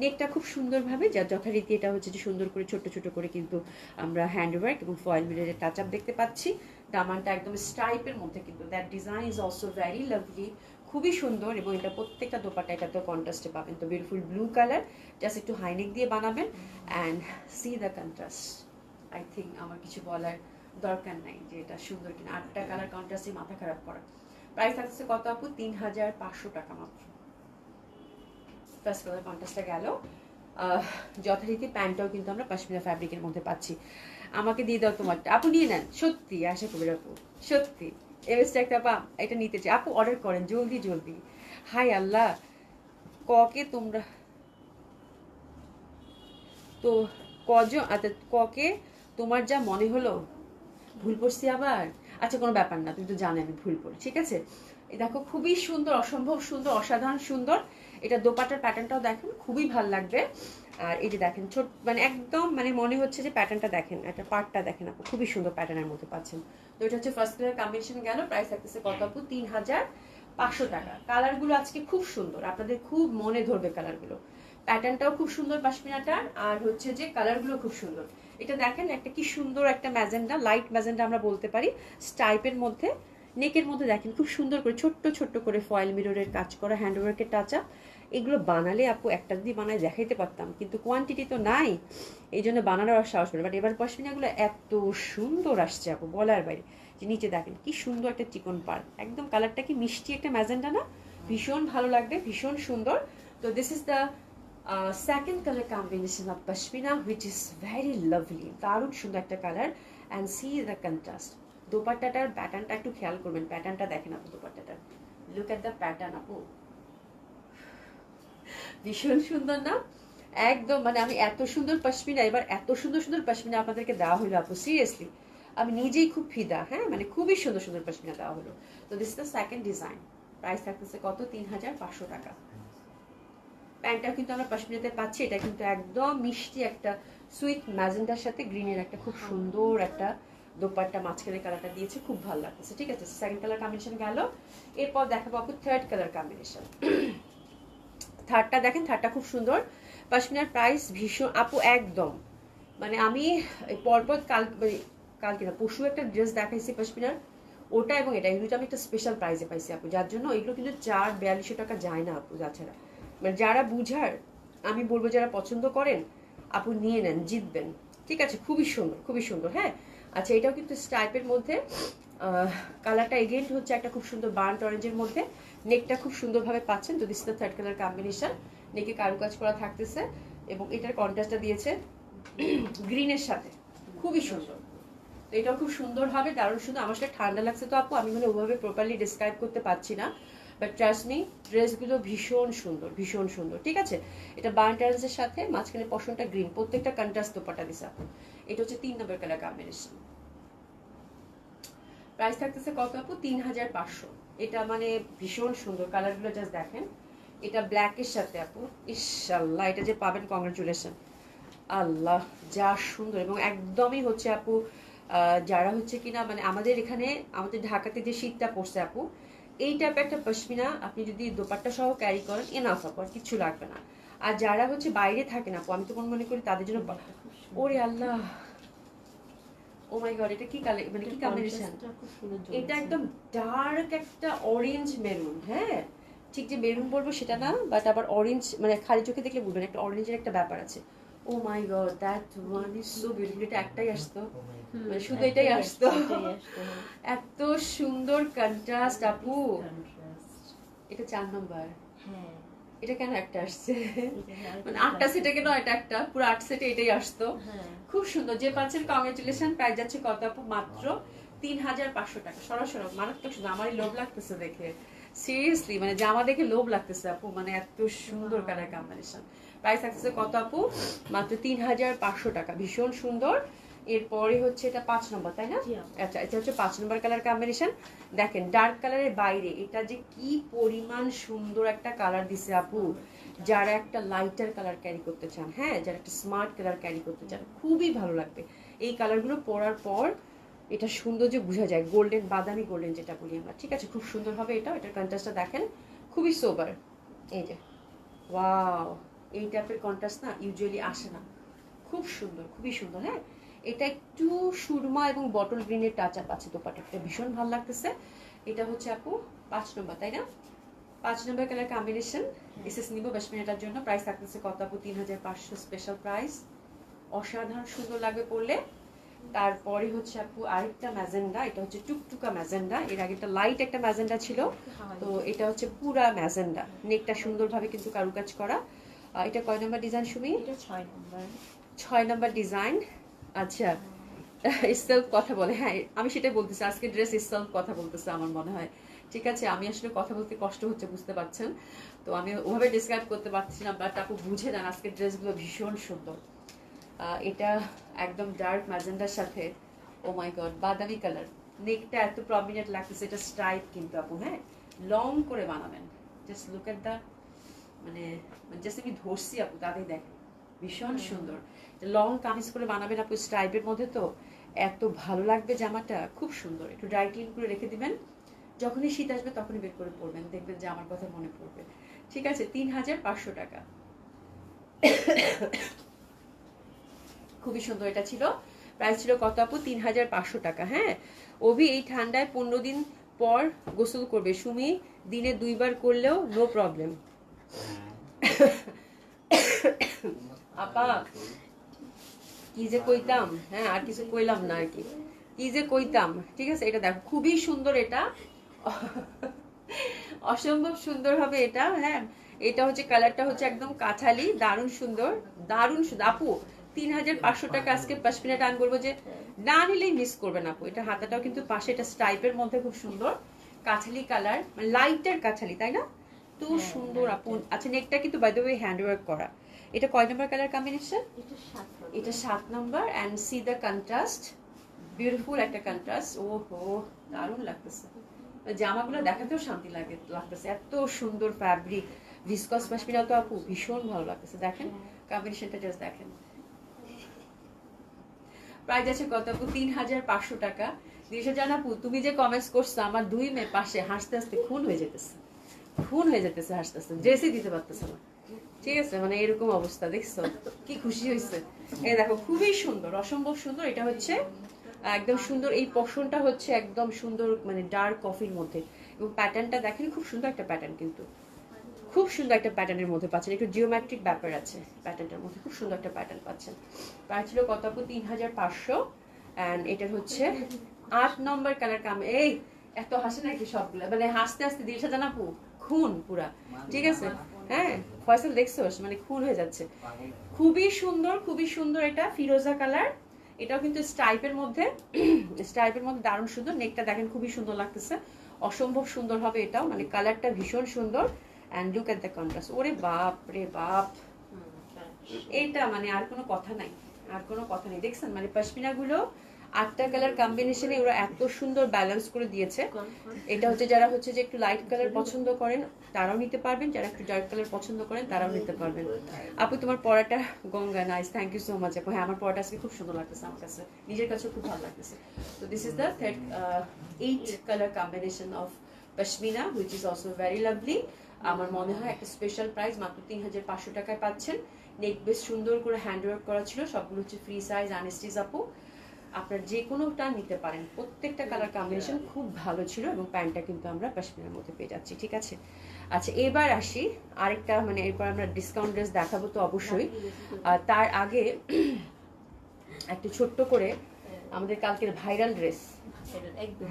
নেকটা খুব সুন্দরভাবে, যা যথারীতি এটা হচ্ছে যে সুন্দর করে ছোট ছোট করে কিন্তু আমরা হ্যান্ডওয়ার্ক এবং ফয়েল মিররের টাচ আপ দেখতে পাচ্ছি। দামানটা একদম স্ট্রাইপের মধ্যে, কিন্তু that design is also very lovely, খুবই সুন্দর। এবং এটা প্রত্যেকটা দোপাট্টা এটাতে কন্ট্রাস্টে পাবেন, তো বিউটিফুল ব্লু কালার, জাস্ট একটু হাইনেক দিয়ে বানাবেন, and see the contrast. I think আমার কিছু বলার দরকার নাই যে এটা সুন্দর কিনা, 8টা কালার কন্ট্রাস্টে মাথা খারাপ করা। প্রাইস থাকছে কত আপু? 3500 টাকা মাত্র। ফার্স্ট কালার কন্ট্রাস্টটা গেল। যথারীতি প্যান্টটাও কিন্তু আমরা পশমিনা ফ্যাব্রিকের মধ্যে পাচ্ছি। আমাকে দিয়ে দাও তোমারটা, আপু নিয়ে নেন, সত্যি আশা করি আপু, সত্যি এমএসটা একটা আপা এটা নিতে চাই, আপু অর্ডার করেন জলদি জলদি। হাই আল্লাহ, ককে তোমরা তো কজন, আচ্ছা ককে তোমার যা মনে হলো, ভুল পড়ছি আবার? আচ্ছা কোনো ব্যাপার না, তুমি তো জানো আমি ভুল পড়ি। ঠিক আছে, এই দেখো খুবই সুন্দর, অসম্ভব সুন্দর, অসাধারণ সুন্দর। এটা দোপাটার প্যাটার্নটাও দেখেন খুবই ভালো লাগবে। আর এই যে দেখেন ছোট, মানে একদম মানে মনে হচ্ছে যে প্যাটার্নটা দেখেন, একটা পার্টটা দেখেন আপু, খুবই সুন্দর প্যাটার্নের মধ্যে পাচ্ছেন। তো এটা হচ্ছে ফার্স্ট কালার কম্বিনেশন গেল। প্রাইস থাকতেছে কত আপু? 3500 টাকা। কালারগুলো আজকে খুব সুন্দর, আপনাদের খুব মনে ধরবে কালারগুলো, প্যাটার্নটাও খুব সুন্দর পশমিনাটার, আর হচ্ছে যে কালারগুলো খুব সুন্দর। এটা দেখেন একটা কি সুন্দর একটা ম্যাজেন্ডা, লাইট ম্যাজেন্ডা আমরা বলতে পারি, স্টাইপের মধ্যে, নেকের মধ্যে দেখেন খুব সুন্দর করে ছোট্ট ছোট্ট করে ফয়েল মিররের কাজ করা, হ্যান্ডওয়ার্কের টাচ আপ। এগুলো বানালে আপু একটা যদি বানায় দেখাইতে পারতাম, কিন্তু কোয়ান্টিটি তো নাই, এই জন্য বানানোর আর সাহস পেল। বাট এবার পশমিনাগুলো এত সুন্দর আসছে আপু, বলার বাইরে। যে নিচে দেখেন কি সুন্দর একটা চিকন পার, একদম কালারটা কি মিষ্টি একটা ম্যাজেন্ডা না, ভীষণ ভালো লাগবে, ভীষণ সুন্দর। তো this is the second colour combination of pashmina which is very lovely, দারুণ সুন্দর একটা colour. And see the contrast. দোপাট্টাটার প্যাটার্নটা একটু খেয়াল করবেন, প্যাটার্নটা দেখেন আপু দোপাট্টাটার, লুক এট দ্য প্যাটার্ন আপু, ভীষণ সুন্দর না? একদম মানে আমি এত সুন্দর পশমিনা, এবার এত সুন্দর সুন্দর পশমিনা আপনাদেরকে দেওয়া হলো আপু, সিরিয়াসলি আমি নিজেই খুব ফিদা। হ্যাঁ মানে খুবই সুন্দর সুন্দর পশমিনা দেওয়া হলো। তো this is the second design. Price থাকতেছে কত? 3500 টাকা। প্যান্টটা কিন্তু আমরা পশমিনাতে পাচ্ছি, এটা কিন্তু একদম মিষ্টি একটা সুইট ম্যাজেন্ডার সাথে গ্রিনের একটা খুব সুন্দর একটা দোপাট্টা, মাঝখানে কালারটা দিয়েছে, খুব ভালো লাগতেছে। ঠিক আছে, সেকেন্ড কালার কম্বিনেশন গেল। এরপর দেখাবো আপু থার্ড কালার কম্বিনেশন। থার্ডটা দেখেন, থার্ডটা খুব সুন্দর। পশমিনার প্রাইস ভীষণ আপু, একদম মানে আমি পরপর কালকে না পরশু একটা ড্রেস দেখাইছি পশমিনার, ওটা এবং এটা এগুলো আমি একটা স্পেশাল প্রাইসে পাইছি আপু, যার জন্য এগুলো কিন্তু 4200 টাকা যায় না আপু। তাছাড়া মানে যারা বুঝার, আমি বলবো যারা পছন্দ করেন আপু নিয়ে নেন, জিতবেন। ঠিক আছে, খুবই সুন্দর, খুবই সুন্দর। হ্যাঁ আচ্ছা, এটাও কিন্তু স্ট্রাইপের মধ্যে, কালারটা এগেন্ট হচ্ছে একটা খুব সুন্দর বার্ন্ট অরেঞ্জের মধ্যে, নেকটা খুব সুন্দরভাবে পাচ্ছেন। তো this is the third colour combination, নেকে কারুকাজ করা থাকতেছে এবং এটার কন্ট্রাস্টটা দিয়েছে গ্রিনের সাথে, খুবই সুন্দর। তো এটাও খুব সুন্দর হবে, দারুণ সুন্দর। আমার সাথে ঠান্ডা লাগছে তো আপু, আমি মানে ওভাবে প্রপারলি ডিসক্রাইব করতে পারছি না, বাট ট্রাস্ট মি ড্রেসগুলো ভীষণ সুন্দর, ভীষণ সুন্দর। ঠিক আছে, এটা বার্ন্ট অরেঞ্জের সাথে মাঝখানে পশনটা গ্রিন, প্রত্যেকটা কন্ট্রাস্ট দোপাট্টা দিছে আপু। এটা হচ্ছে 3 নম্বর কালার কম্বিনেশন। প্রাইস থাকতেছে কত আপু? 3500। এটা মানে ভীষণ সুন্দর, কালারগুলো জাস্ট দেখেন। এটা ব্ল্যাকের সাথে আপু, ইনশাআল্লাহ এটা যে পাবেন, কংগ্রাচুলেশন। আল্লাহ যা সুন্দর, এবং একদমই হচ্ছে আপু যারা হচ্ছে কিনা মানে আমাদের এখানে, আমাদের ঢাকাতে যে শীতটা পড়ছে আপু, এই টাইপের একটা পশমিনা আপনি যদি দোপাট্টা সহ ক্যারি করেন, এনাফ আপু, আর কিছু লাগবে না। আর যারা হচ্ছে বাইরে থাকেন আপু, আমি তো মনে করি তাদের জন্য, ওরে আল্লাহ, ও মাই গড, এটা কি কালার, মানে কি কম্বিনেশন? এটা একদম ডার্ক একটা অরেঞ্জ মেরুন। হ্যাঁ ঠিক যে মেরুন বলবো সেটা না, বাট আবার অরেঞ্জ, মানে খালি চোখে দেখলে বুঝবেন একটা অরেঞ্জের একটা ব্যাপার আছে। Oh my god, that one is so beautiful. এটা একটাই আসতো, মানে শুধু এটাই আসতো। এত সুন্দর কন্ট্রাস্ট আপু। এটা 4 নম্বর। এটা কেন একটা আসছে? মানে 8টা সেটে কেন এটা একটা, পুরো 8 সেটে এটাই আসতো। খুব সুন্দর, যে পাচ্ছেন কংগ্রেচুলেশন। প্রাইস যাচ্ছে কত আপু? মাত্র 3500 টাকা। সরাসরি মারাত্মক সুন্দর, আমারই লোভ লাগতেছে দেখে, সিরিয়াসলি মানে জামা দেখে লোভ লাগতেছে আপু, মানে এত সুন্দর কালার কম্বিনেশন। প্রাইস থাকতেছে কত আপু? মাত্র 3500 টাকা, ভীষণ সুন্দর। এরপরে হচ্ছে এটা 5 নম্বর, তাই না? আচ্ছা, এটা হচ্ছে 5 নম্বর কালার কম্বিনেশন। দেখেন ডার্ক কালারের বাইরে এটা যে কি পরিমাণ সুন্দর একটা কালার দিছে আপু, যারা একটা লাইটার কালার ক্যারি করতে চান, হ্যাঁ যারা একটা স্মার্ট কালার ক্যারি করতে চান, খুবই ভালো লাগবে এই কালারগুলো পরার পর। এটা সৌন্দর্য বোঝা যায়, গোল্ডেন, বাদামি গোল্ডেন যেটা বলি আমরা। ঠিক আছে, খুব সুন্দর হবে এটা। এটার কন্ট্রাস্টটা দেখেন, খুবই সোবার। এই যে ওয়াও, এই টাইপের কন্ট্রাস্ট না ইউজুয়ালি আসে না, খুব সুন্দর, খুবই সুন্দর। হ্যাঁ এটা একটু সুরমা এবং বটল গ্রিনের টাচ আপ আছে দোপাট্টাটা, ভীষণ ভালো লাগতেছে। এটা হচ্ছে আপু 5 নম্বর, তাই না? 5 নম্বর কালার কম্বিনেশন এসএস নিব পশমিনাটার জন্য। প্রাইস থাকতেছে কত আপু? 3500 স্পেশাল প্রাইস, অসাধারণ সুন্দর লাগবে পরলে। তারপরে হচ্ছে আপু আরেকটা ম্যাজেন্ডা, এটা হচ্ছে টুকটুকা ম্যাজেন্ডা। এর আগে একটা লাইট একটা ম্যাজেন্ডা ছিল, তো এটা হচ্ছে পুরা ম্যাজেন্ডা, নেকটা সুন্দরভাবে কিন্তু কারুকাজ করা। এটা কয় নম্বর ডিজাইন সুমি? এটা 6 নম্বর। 6 নম্বর ডিজাইন। আচ্ছা, ইসেলফ কথা বলে, হ্যাঁ আমি সেটাই বলতেছি, আজকে ড্রেস ইসেলফ কথা বলতেছে আমার মনে হয়। ঠিক আছে, আমি আসলে কথা বলতে কষ্ট হচ্ছে, বুঝতে পারছেন, তো আমি ওভাবে ডিসক্রাইব করতে পারছি না, বাট আপু বুঝে নেন আজকের ড্রেসগুলো ভীষণ সুন্দর। এটা একদম ডার্ক ম্যাজেন্ডার সাথে, ও মাই গড, বাদামি কালার, নেকটা এত প্রমিনেন্ট লাগতেছে। এটা স্ট্রাইপ কিন্তু আপু, হ্যাঁ লং করে বানাবেন। জাস্ট লুক এট দ্য, মানে জাস্ট আমি ধরছি আপু, তাদের দেখেন ভীষণ সুন্দর। লং কামিজ করে বানাবেন আপু স্ট্রাইপের মধ্যে, তো এত ভালো লাগবে জামাটা, খুব সুন্দর। একটু ড্রাই ক্লিন করে রেখে দিবেন, যখনই শীত আসবে তখনই বের করে পরবেন, দেখবেন যে আমার কথা মনে পড়বে। ঠিক আছে, 3500 টাকা, খুবই সুন্দর। এটা ছিল প্রাইস ছিল কত আপু? 3500 টাকা। হ্যাঁ অভি, এই ঠান্ডায় 15 দিন পর গোসল করবে। সুমি দিনে 2 বার করলেও নো প্রবলেম। আপা কি যে কইতাম, হ্যাঁ আর কিছু কইলাম না আর কি, কি যে কইতাম। ঠিক আছে, এটা দেখো খুবই সুন্দর, এটা অসম্ভব সুন্দর হবে এটা। হ্যাঁ, এটা হচ্ছে কালারটা হচ্ছে একদম কাঠালি, দারুণ সুন্দর, দারুণ সুন্দর। আপু 3500 টাকা আজকে পশমিনা টান করবো, যে না নিলেই মিস করবেন আপু। এটা হাতাটাও কিন্তু পাশে এটা স্ট্রাইপের মধ্যে খুব সুন্দর কাঠালি কালার, মানে লাইটার কাঠালি, তাই না? তো সুন্দর আপু। আচ্ছা, নেকটা কিন্তু বাই দ্য ওয়ে হ্যান্ডওয়ার্ক করা। এটা কয় নম্বর কালার কম্বিনেশন? এটা 7 নম্বর। And see the contrast, beautiful একটা কন্ট্রাস্ট। ও হো, দারুণ লাগতেছে। জামাগুলো দেখাতেও শান্তি লাগতেছে, এত সুন্দর ফ্যাব্রিক। ভিসকস পশমিনা তো আপু ভীষণ ভালো লাগতেছে। দেখেন কম্বিনেশনটা, জাস্ট দেখেন। প্রাইস আছে কত আপু? 3500 টাকা। দিশা জান আপু, তুমি যে কমেন্টস করছো, আমার 2 মেয়ে পাশে হাসতে হাসতে খুন হয়ে যেতেছে, খুন হয়ে যেতেছে হাসতে হাসতে, ড্রেসই দিতে পারতেছে না। ঠিক আছে, মানে এরকম অবস্থা, দেখছো কি খুশি হয়েছে। এই দেখো খুবই সুন্দর, অসম্ভব সুন্দর। এটা হচ্ছে একদম সুন্দর, এই পশনটা হচ্ছে একদম সুন্দর, মানে ডার্ক কফির মধ্যে। এবং প্যাটার্নটা দেখেন, খুব সুন্দর একটা প্যাটার্ন, কিন্তু খুব সুন্দর একটা প্যাটার্নের মধ্যে পাচ্ছেন। একটু জিওমেট্রিক ব্যাপার আছে প্যাটার্নটার মধ্যে, খুব সুন্দর একটা প্যাটার্ন পাচ্ছেন। প্রাইস ছিল কত আপু? 3500। অ্যান্ড এটার হচ্ছে 8 নম্বর কালার। এই এত হাসে নাকি সবগুলা, মানে হাসতে হাসতে দিলশা জান আপু খুন পুরা। ঠিক আছে, হ্যাঁ ফয়সাল দেখছোস, মানে খুন হয়ে যাচ্ছে। খুবই সুন্দর, খুবই সুন্দর। এটা ফিরোজা কালার, এটাও কিন্তু স্ট্রাইপের মধ্যে, স্ট্রাইপের মধ্যে দারুণ সুন্দর। নেকটা দেখেন খুবই সুন্দর লাগতেছে, অসম্ভব সুন্দর হবে এটাও, মানে কালারটা ভীষণ সুন্দর। And look at the contrast, ওরে বাপ রে বাপ, এইটা মানে আর কোনো কথা নাই, আর কোনো কথা নেই। দেখছেন মানে পশমিনা গুলো 8টা কালার কম্বিনেশনে ওরা এত সুন্দর ব্যালেন্স করে দিয়েছে। এটা হচ্ছে যারা হচ্ছে যে একটু লাইট কালার পছন্দ করেন তারাও নিতে পারবেন, যারা একটু ডার্ক কালার পছন্দ করেন তারাও নিতে পারবেন। আপু তোমার পড়াটা Ganga, nice, thank you so much আপু। হ্যাঁ, আমার পড়াটা আজকে খুব সুন্দর লাগতেছে, আমার কাছে নিজের কাছে খুব ভালো লাগতেছে। তো this is the 8 colour combination of pashmina, which is also very lovely. আমার মনে হয় একটা স্পেশাল প্রাইস, মাত্র 3500 টাকায় পাচ্ছেন। নেক বেশ সুন্দর করে হ্যান্ডওয়ার্ক করা ছিল, সবগুলো হচ্ছে ফ্রি সাইজ আনস্টিচ আপু। আপনার যে কোনোটা নিতে পারেন, প্রত্যেকটা কালার কম্বিনেশন খুব ভালো ছিল। এবং প্যান্টটা কিন্তু আমরা পশমিনার মধ্যে পেয়ে যাচ্ছি। ঠিক আছে, আচ্ছা এবার আসি আরেকটা, মানে এরপর আমরা ডিসকাউন্ট ড্রেস দেখাবো তো অবশ্যই। তার আগে একটু ছোট্ট করে আমাদের কালকের ভাইরাল ড্রেস,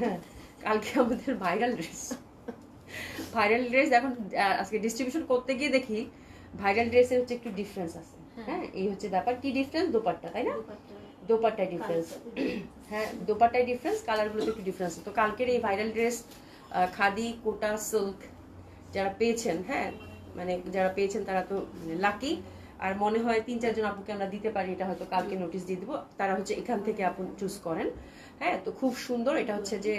হ্যাঁ কালকে আমাদের ভাইরাল ড্রেস, ভাইরাল ড্রেস এখন আজকে ডিস্ট্রিবিউশন করতে গিয়ে দেখি ভাইরাল ড্রেসের হচ্ছে একটু ডিফারেন্স আছে। হ্যাঁ, এই হচ্ছে ব্যাপার। কি ডিফারেন্স? দোপাট্টা, তাই না? দোপাট্টায় ডিফারেন্স, হ্যাঁ দোপাট্টায় ডিফারেন্স, কালারগুলোতে একটু ডিফারেন্স। তো কালকের এই ভাইরাল ড্রেস খাদি কোটা সিল্ক যারা পেয়েছেন, হ্যাঁ মানে যারা পেয়েছেন তারা তো মানে লাকি। আর মনে হয় 3-4 জন আপুকে আমরা দিতে পারি, এটা হয়তো কালকে নোটিশ দিয়ে দিব। তারা হচ্ছে এখান থেকে আপু চুজ করেন। হ্যাঁ, তো খুব সুন্দর। এটা হচ্ছে যে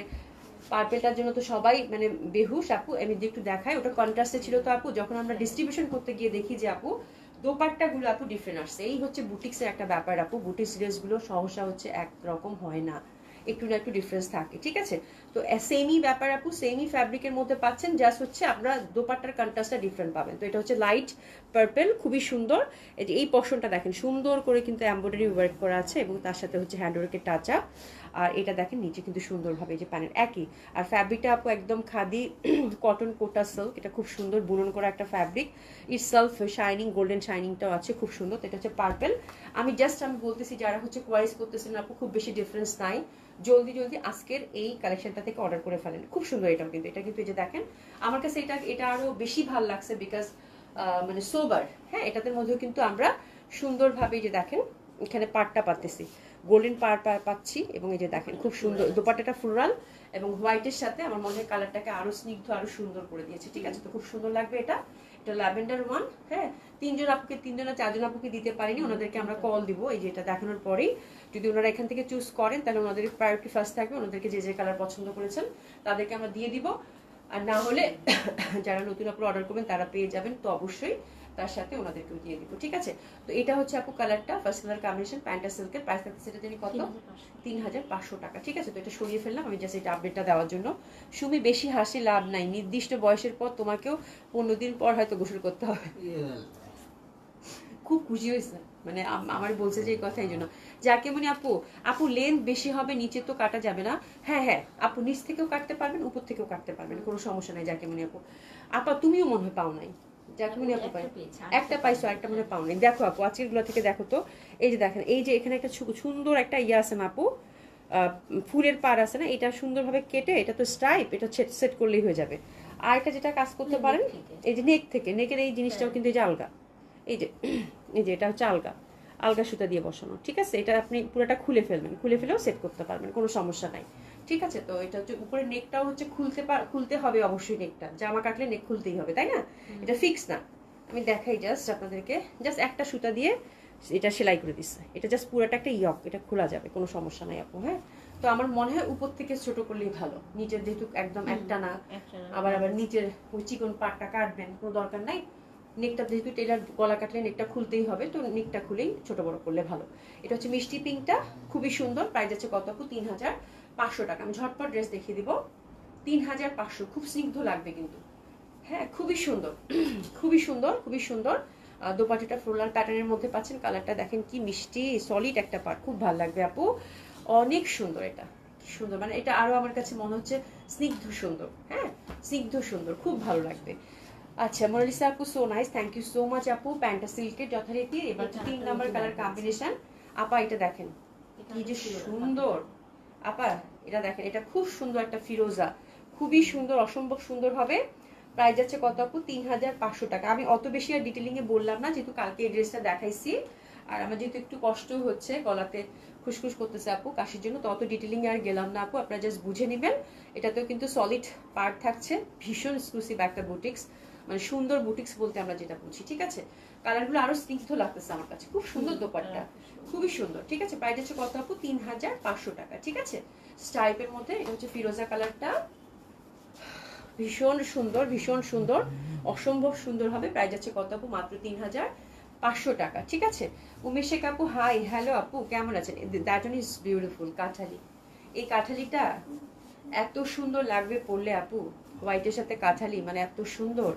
পার্পেলটার জন্য তো সবাই মানে বেহুশ আপু, আমি একটু দেখাই। ওটা কন্ট্রাস্টে ছিল তো আপু, যখন আমরা ডিস্ট্রিবিউশন করতে গিয়ে দেখি যে আপু দোপাট্টা গুলো আপু ডিফারেন্ট আসছে। এই হচ্ছে বুটিক্সের একটা ব্যাপার আপু, বুটিক্স ড্রেস গুলো সহসা হচ্ছে একরকম হয় না, একটু না একটু ডিফারেন্স থাকে। ঠিক আছে, তো সেমই ব্যাপার আপু, সেমই ফ্যাব্রিকের মধ্যে পাচ্ছেন, জাস্ট হচ্ছে আমরা দোপাট্টার কন্ট্রাস্টটা ডিফারেন্ট পাবেন। তো এটা হচ্ছে লাইট পার্পেল, খুবই সুন্দর। এই পোর্শনটা দেখেন সুন্দর করে কিন্তু এমব্রয়ডারি ওয়ার্ক করা আছে, এবং তার সাথে হচ্ছে হ্যান্ডওয়ার্কের টাচ আপ। আর এটা দেখেন নিচে কিন্তু সুন্দরভাবে যে প্যানেল একই। আর ফ্যাব্রিকটা আপু একদম খাদি কটন কোটা সিল্ক, এটা খুব সুন্দর বুনন করা একটা ফ্যাব্রিক। ইটসেলফ শাইনিং, গোল্ডেন শাইনিংটাও আছে, খুব সুন্দর। তো এটা হচ্ছে পার্পেল। আমি বলতেছি যারা হচ্ছে কোয়ারিজ করতেছেন আপু, খুব বেশি ডিফারেন্স নাই, জলদি জলদি আজকের এই কালেকশনটা থেকে অর্ডার করে ফেলেন। খুব সুন্দর এটাও কিন্তু, এটা কিন্তু এই যে দেখেন আমার কাছে এটা আরো বেশি ভালো লাগছে, বিকজ মানে সোবার। হ্যাঁ, এটাদের মধ্যেও কিন্তু আমরা সুন্দরভাবে যে দেখেন এখানে পাটটা পাচ্ছি, গোল্ডেন পাচ্ছি, এবং এই যে দেখেন খুব সুন্দর দোপাট্টাটা ফ্লোরাল এবং হোয়াইটের সাথে আমার মনে হয় কালারটাকে আরো স্নিগ্ধ, আরো সুন্দর করে দিয়েছে। ঠিক আছে, তো খুব সুন্দর লাগবে এটা। এটা ল্যাভেন্ডার ওয়ান। হ্যাঁ, 3 জন আপুকে, 3 জন 4 জন আপুকে দিতে পারিনি, ওনাদেরকে আমরা কল দিব এই যে এটা দেখানোর পরেই। যদি ওনারা এখান থেকে চুজ করেন তাহলে ওনাদের প্রায়োরিটি ফার্স্ট থাকবে, ওনাদেরকে যে যে কালার পছন্দ করেছেন তাদেরকে আমরা দিয়ে দিব। আর না হলে যারা নতুন আপু অর্ডার করবেন তারা পেয়ে যাবেন, তো অবশ্যই তার সাথে ওনাদেরকেও দিয়ে দিব। ঠিক আছে, তো এটা হচ্ছে আপু কালারটা, ফার্স্ট কালার কম্বিনেশন, প্যান্টা সিল্কের। প্রাইস থাকছে সেটা জানি কত? 3500 টাকা। ঠিক আছে, তো এটা সরিয়ে ফেললাম আমি জাস্ট এটা আপডেটটা দেওয়ার জন্য। সুমি বেশি হাসি লাভ নাই, নির্দিষ্ট বয়সের পর তোমাকেও 15 দিন পর হয়তো গোসল করতে হবে। খুব খুশি হয়েছে, মানে আমার বলছে যে এই কথা এই জন্য যাকে মনে আপু আপু লেন্থ বেশি হবে নিচে তো কাটা যাবে না। হ্যাঁ হ্যাঁ আপু নিচ থেকেও কাটতে পারবেন উপর থেকেও কাটতে পারবেন, কোনো সমস্যা নাই। যাকে মনে আপু আপা তুমিও মনে হয় পাও নাই, যাকে মনে আপু পাই একটা পাইছো একটা মনে পাও নাই। দেখো আপু আজকের গুলো থেকে দেখো তো, এই যে দেখেন এই যে এখানে একটা সুন্দর একটা ইয়ে আছে না আপু, ফুলের পার আছে না, এটা সুন্দরভাবে কেটে এটা তো স্ট্রাইপ, এটা সেট করলেই হয়ে যাবে। আর এটা যেটা কাজ করতে পারেন এই যে নেক থেকে, নেকের এই জিনিসটাও কিন্তু এই যে আলগা, এই যে এই যে এটা হচ্ছে আলগা, আলগা সুতা দিয়ে বসানো, ঠিক আছে। এটা আপনি পুরোটা খুলে ফেলবেন, খুলে ফেলেও সেট করতে পারবেন, কোনো সমস্যা নাই, ঠিক আছে। তো এটা হচ্ছে উপরে নেকটাও হচ্ছে খুলতে হবে অবশ্যই, নেকটা জামা কাটলে নেক খুলতেই হবে, তাই না? এটা ফিক্স না, আমি দেখাই জাস্ট আপনাদেরকে, জাস্ট একটা সুতা দিয়ে এটা সেলাই করে দিচ্ছে, এটা জাস্ট পুরোটা একটা ইয়ক, এটা খোলা যাবে, কোনো সমস্যা নাই আপু। হ্যাঁ, তো আমার মনে হয় উপর থেকে ছোট করলেই ভালো, নিচের যেহেতু একদম একটা না, আবার নিচের ওই চিকন পাটটা কাটবেন কোনো দরকার নাই। নেকটা যেহেতু টেলার গলা কাটলে নেকটা খুলতেই হবে, তো নেকটা খুলেই ছোট বড় করলে ভালো। এটা হচ্ছে মিষ্টি পিঙ্কটা, খুবই সুন্দর, প্রাইস আছে কত আপু? 3500 টাকা। আমি ঝটপট ড্রেস দেখিয়ে দিব, 3500, খুব স্নিগ্ধ লাগবে কিন্তু। হ্যাঁ খুবই সুন্দর, খুবই সুন্দর, খুবই সুন্দর। দোপাট্টাটা ফ্লোরাল প্যাটার্নের মধ্যে পাচ্ছেন, কালারটা দেখেন কি মিষ্টি সলিড একটা পার্ট, খুব ভালো লাগবে আপু, অনেক সুন্দর। এটা কি সুন্দর, মানে এটা আরো আমার কাছে মনে হচ্ছে স্নিগ্ধ সুন্দর। হ্যাঁ স্নিগ্ধ সুন্দর, খুব ভালো লাগবে। আচ্ছা মোনালিসা আপু so nice, thank you so much আপু। প্যান্টটা সিল্কের যথারীতি। এবার 3 নাম্বার কালার কম্বিনেশন। আপা এটা দেখেন কি যে সুন্দর আপা, এটা দেখেন, এটা খুব সুন্দর একটা ফিরোজা, খুবই সুন্দর, অসম্ভব সুন্দর হবে। প্রাইস যাচ্ছে কত আপু? 3500 টাকা। আমি অত বেশি আর ডিটেলিং এ বললাম না, যেহেতু কালকে এই ড্রেসটা দেখাইছি, আর আমার যেহেতু একটু কষ্ট হচ্ছে, গলাতে খুশখুশ করতেছে আপু কাশির জন্য, তো অত ডিটেলিং এ আর গেলাম না আপু, আপনারা জাস্ট বুঝে নেবেন। এটাতেও কিন্তু সলিড পার্ট থাকছে, ভীষণ এক্সক্লুসিভ একটা বুটিক্স, মানে সুন্দর বুটিক্স বলতে আমরা যেটা বুঝি, ঠিক আছে। কালারগুলো আরো স্নিগ্ধ লাগতেছে আমার কাছে, খুব সুন্দর দোপাট্টা, খুবই সুন্দর, ঠিক আছে। প্রাইস হচ্ছে কত আপু? 3500 টাকা, ঠিক আছে। স্টাইপের মধ্যে এটা হচ্ছে ফিরোজা কালারটা, ভীষণ সুন্দর, ভীষণ সুন্দর, অসম্ভব সুন্দর হবে। প্রাইস আছে কত আপু? মাত্র 3500 টাকা, ঠিক আছে। উমেশে আপু হাই, হ্যালো আপু, কেমন আছেন? দ্যাট ওয়ান ইজ বিউটিফুল, কাঠালি। এই কাঠালিটা এত সুন্দর লাগবে পরলে আপু, হোয়াইটের সাথে কাঠালি, মানে এত সুন্দর,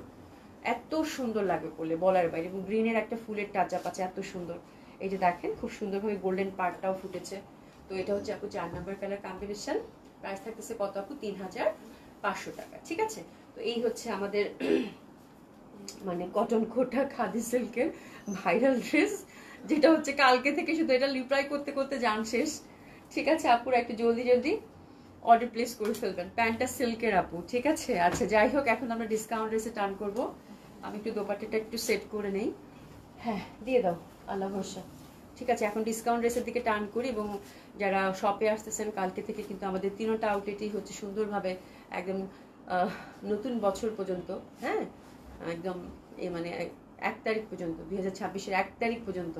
এত সুন্দর লাগবে পরলে বলার বাইরে। এবং গ্রিনের একটা ফুলের টাচ আপ আছে, এত সুন্দর। এই যে দেখেন খুব সুন্দরভাবে গোল্ডেন পার্টটাও ফুটেছে। তো এটা হচ্ছে আপু 4 নাম্বার কালার কম্বিনেশন। প্রাইস থাকতেছে কত আপু? 3500 টাকা, ঠিক আছে। তো এই হচ্ছে আমাদের মানে কটন কোটা খাদি সিল্কের ভাইরাল ড্রেস, যেটা হচ্ছে কালকে থেকে শুধু এটা রিপ্লাই করতে করতে যান শেষ, ঠিক আছে। আপুরা একটু জলদি জলদি অর্ডার প্লেস করে ফেলবেন। প্যান্টটা সিল্কের আপু, ঠিক আছে। আচ্ছা যাই হোক, এখন আমরা ডিসকাউন্ট ড্রেসে টার্ন করব। আমি একটু দোপাট্টাটা একটু সেট করে নেই। হ্যাঁ দিয়ে দাও, আল্লাহ ভরসা। ঠিক আছে, এখন ডিসকাউন্ট ড্রেসের দিকে টার্ন করি। এবং যারা শপে আসতেছেন কালকে থেকে, কিন্তু আমাদের তিনটা আউটলেটই হচ্ছে সুন্দরভাবে একদম নতুন বছর পর্যন্ত, হ্যাঁ একদম মানে 1 তারিখ পর্যন্ত, 2026-এর 1 তারিখ পর্যন্ত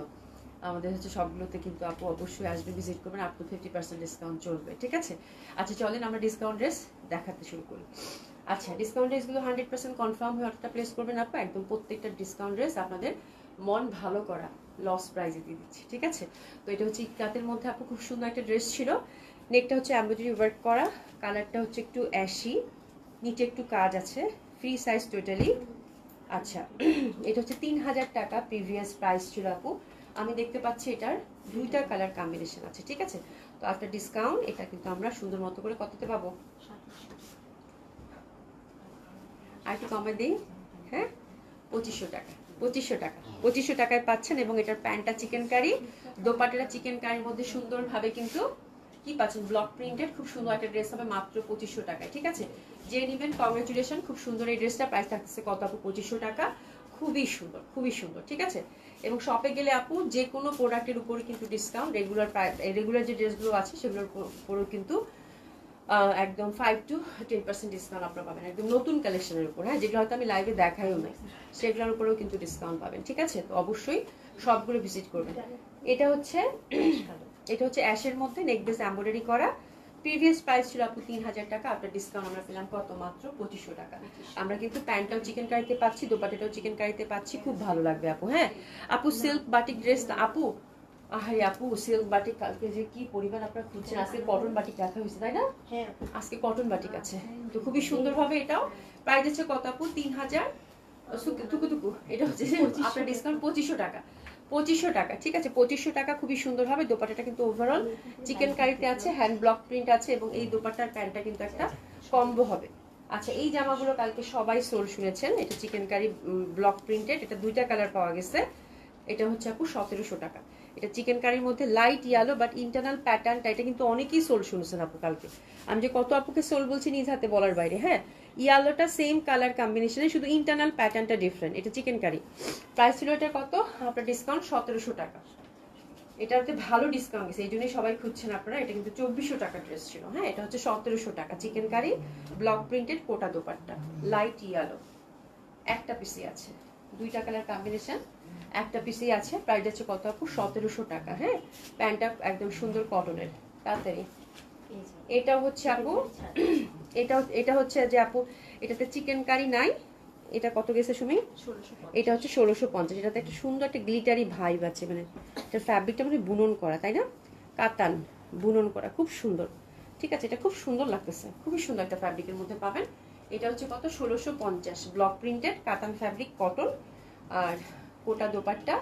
আমাদের হচ্ছে সবগুলোতে কিন্তু আপু অবশ্যই আসবে, ভিজিট করবেন। আপ টু 50% ডিসকাউন্ট চলবে, ঠিক আছে। আচ্ছা চলেন আমরা ডিসকাউন্ট ড্রেস দেখাতে শুরু করি। আচ্ছা ডিসকাউন্ট ড্রেসগুলো 100% কনফার্ম হয়ে অর্ডারটা প্লেস করবেন আপু। একদম প্রত্যেকটা ডিসকাউন্ট ড্রেস আপনাদের মন ভালো করা লস প্রাইজে দিয়ে দিচ্ছি, ঠিক আছে। তো এটা হচ্ছে ইকাতের মধ্যে আপু, খুব সুন্দর একটা ড্রেস ছিল। নেকটা হচ্ছে এমব্রয়ডারি ওয়ার্ক করা, কালারটা হচ্ছে একটু অ্যাশি, নিচে একটু কাজ আছে, ফ্রি সাইজ টোটালি। আচ্ছা এটা হচ্ছে 3000 টাকা, প্রিভিয়াস প্রাইস ছিল আপু। আমি দেখতে পাচ্ছি এটার 2টা কালার কম্বিনেশন আছে, ঠিক আছে। তো আফটার ডিসকাউন্ট এটা কিন্তু আমরা সুন্দর মতো করে কততে পাবো? আর একটু কমে দিই, হ্যাঁ 2500 টাকা, 2500 টাকা, 2500 টাকায় পাচ্ছেন। এবং এটার প্যান্টটা চিকেন কারি, দোপাট্টাটা চিকেন কারির মধ্যে সুন্দরভাবে কিন্তু কি পাচ্ছেন, ব্লক প্রিন্টেড, খুব সুন্দর একটা ড্রেস হবে মাত্র 2500 টাকায়, ঠিক আছে। যে নিবেন কংগ্রেচুলেশন, খুব সুন্দর এই ড্রেসটা। প্রাইস থাকছে কত আপু? 2500 টাকা, খুবই সুন্দর, খুবই সুন্দর, ঠিক আছে। এবং শপে গেলে আপু যে কোনো প্রোডাক্টের উপরে কিন্তু ডিসকাউন্ট, রেগুলার যে ড্রেসগুলো আছে সেগুলোর উপরেও কিন্তু একদম 5 to 10% ডিসকাউন্ট আপনারা পাবেন, একদম নতুন কালেকশনের উপর, হ্যাঁ যেগুলো হয়তো আমি লাইভে দেখাইও নাই, সেগুলোর উপরেও কিন্তু ডিসকাউন্ট পাবেন, ঠিক আছে। তো অবশ্যই সবগুলো ভিজিট করবেন। এটা হচ্ছে অ্যাশের মধ্যে নেক বেস এমব্রয়ডারি করা, প্রিভিয়াস প্রাইস ছিল আপু 3000 টাকা, আপনার ডিসকাউন্ট আমরা পেলাম কত? মাত্র 2500 টাকা। আমরা কিন্তু প্যান্টটাও চিকেন কারিতে পাচ্ছি, দোপাট্টাটাও চিকেন কারিতে পাচ্ছি, খুব ভালো লাগবে আপু। হ্যাঁ আপু সিল্ক বাটিক ড্রেস আপু, আরে আপু সিল্ক বাটিক কালকে যে কি পরিমাণ আপনারা খুঁজছেন, আজকে কটন বাটিক রাখা হয়েছে তাই না? হ্যাঁ আজকে কটন বাটিক আছে, তো খুবই সুন্দর হবে এটাও। প্রাইস হচ্ছে কত আপু? 3000 টুকু টুকু, এটা হচ্ছে আপনার ডিসকাউন্ট 2500 টাকা, 2500 টাকা, ঠিক আছে 2500 টাকা, খুবই সুন্দর হবে। দোপাট্টাটা কিন্তু ওভারঅল চিকেন কারিতে আছে, হ্যান্ড ব্লক প্রিন্ট আছে, এবং এই দোপাট্টার প্যান্টটা কিন্তু একটা কম্বো হবে। আচ্ছা, এই জামাগুলো কালকে সবাই সোল শুনেছেন, এটা চিকেন কারি ব্লক প্রিন্টেড, এটা দুইটা কালার পাওয়া গেছে। এটা হচ্ছে আপু 1700 টাকা। এটা চিকেন কারির মধ্যে লাইট ইয়েলো, বাট ইন্টারনাল প্যাটার্নটা, এটা কিন্তু অনেকেই সোল শুনেছেন আপু কালকে। আমি যে কত আপুকে সোল বলছি নিজ হাতে বলার বাইরে। হ্যাঁ, ইয়েলোটা সেম কালার কম্বিনেশনে, শুধু ইন্টারনাল প্যাটার্নটা ডিফারেন্ট। এটা চিকেন কারি, প্রাইস ছিল এটা কত আপনার ডিসকাউন্ট 1700 টাকা। এটাতে ভালো ডিসকাউন্ট গেছে, এই জন্যই সবাই খুঁজছেন আপনারা। এটা কিন্তু 2400 টাকা ড্রেস ছিল। হ্যাঁ, এটা হচ্ছে 1700 টাকা, চিকেন কারি ব্লক প্রিন্টেড কোটা দোপাট্টা, লাইট ইয়েলো, একটা পিসি আছে, দুইটা কালার কম্বিনেশন, একটা পিসি আছে। প্রাইস হচ্ছে কত আপু? 1700 টাকা। হ্যাঁ, প্যান্টটা একদম সুন্দর কটনের, তাড়াতাড়ি। এটা হচ্ছে আপু, এটা হচ্ছে যে আপু, এটাতে চিকেন কারি নাই। এটা কত গেছে সুমি? 1650। এটা হচ্ছে 1650। এটাতে একটা সুন্দর একটা গ্লিটারি ভাইব আছে, মানে এটার ফ্যাব্রিকটা মানে বুনন করা, তাই না? কাতান বুনন করা, খুব সুন্দর। ঠিক আছে, এটা খুব সুন্দর লাগতেছে, খুবই সুন্দর একটা ফ্যাব্রিকের মধ্যে পাবেন। এটা হচ্ছে কত? 1650, ব্লক প্রিন্টেড কাতান ফ্যাব্রিক, কটন, আর কোটা দোপাট্টা।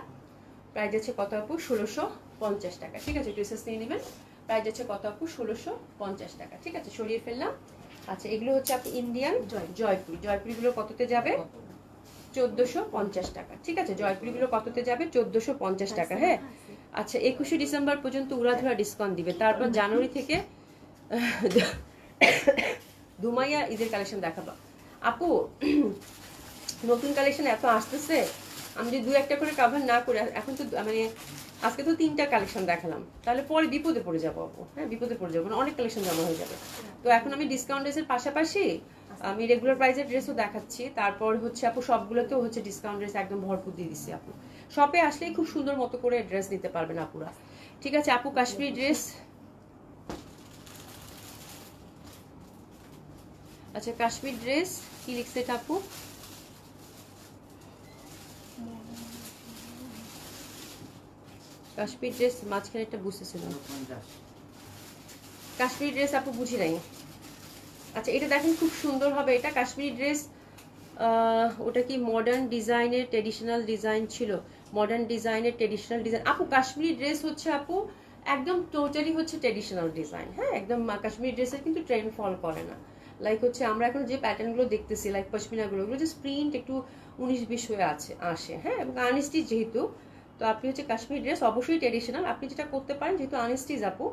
প্রাইস আছে কত আপু? 1650 টাকা। ঠিক আছে, ড্রেসেস নিয়ে নেবেন। প্রাইস আছে কত আপু? 1650 টাকা। ঠিক আছে, সরিয়ে ফেললাম। আচ্ছা, এগুলো হচ্ছে আপু ইন্ডিয়ান জয়পুরি। জয়পুরিগুলো কততে যাবে? 1450 টাকা। ঠিক আছে, জয়পুরিগুলো কততে যাবে? 1450 টাকা। হ্যাঁ, আচ্ছা 21শে ডিসেম্বর পর্যন্ত উড়াধুরা ডিসকাউন্ট দিবে, তারপর জানুয়ারি থেকে দুমাইয়া ঈদের কালেকশন দেখাবো আপু। নতুন কালেকশন এত আসতেছে, আমি যদি 2-1টা করে কভার না করে, এখন তো মানে আজকে তো 3টা কালেকশন দেখালাম, তাহলে পরে বিপদে পড়ে যাবো আপু। হ্যাঁ, বিপদে পড়ে যাবো, মানে অনেক কালেকশন জমা হয়ে যাবে। তো এখন আমি ডিসকাউন্ট ড্রেসের পাশাপাশি আমি রেগুলার প্রাইসের ড্রেসও দেখাচ্ছি। তারপর হচ্ছে আপু সবগুলোতেও হচ্ছে ডিসকাউন্ট ড্রেস একদম ভরপুর দিয়ে দিচ্ছি আপু। শপে আসলেই খুব সুন্দর মতো করে ড্রেস নিতে পারবেন আপুরা। ঠিক আছে আপু, কাশ্মীরি ড্রেস। আচ্ছা, কাশ্মীর ড্রেস কি লিখছে এটা আপু? কাশ্মীর ড্রেস মাঝখানে একটা বুঝতেছিল, কাশ্মীরি ড্রেস আপু বুঝি নাই। আচ্ছা, এটা দেখেন খুব সুন্দর হবে, এটা কাশ্মীরি ড্রেস। ওটা কি মডার্ন ডিজাইনের ট্রেডিশনাল ডিজাইন ছিল? মডার্ন ডিজাইনের ট্রেডিশনাল ডিজাইন আপু। কাশ্মীরি ড্রেস হচ্ছে আপু একদম টোটালি হচ্ছে ট্রেডিশনাল ডিজাইন। হ্যাঁ, একদম কাশ্মীরি ড্রেসের কিন্তু ট্রেন্ড ফল করে না। লাইক হচ্ছে আমরা এখন যে প্যাটার্নগুলো দেখতেছি, লাইক পশমিনাগুলো, ওগুলো যে প্রিন্ট একটু 19-20 হয়ে আসে। হ্যাঁ, এবং আনস্টিচ যেহেতু, তো আপনি হচ্ছে কাশ্মীরি ড্রেস অবশ্যই ট্রেডিশনাল। আপনি যেটা করতে পারেন, যেহেতু আনস্টিচ আপু,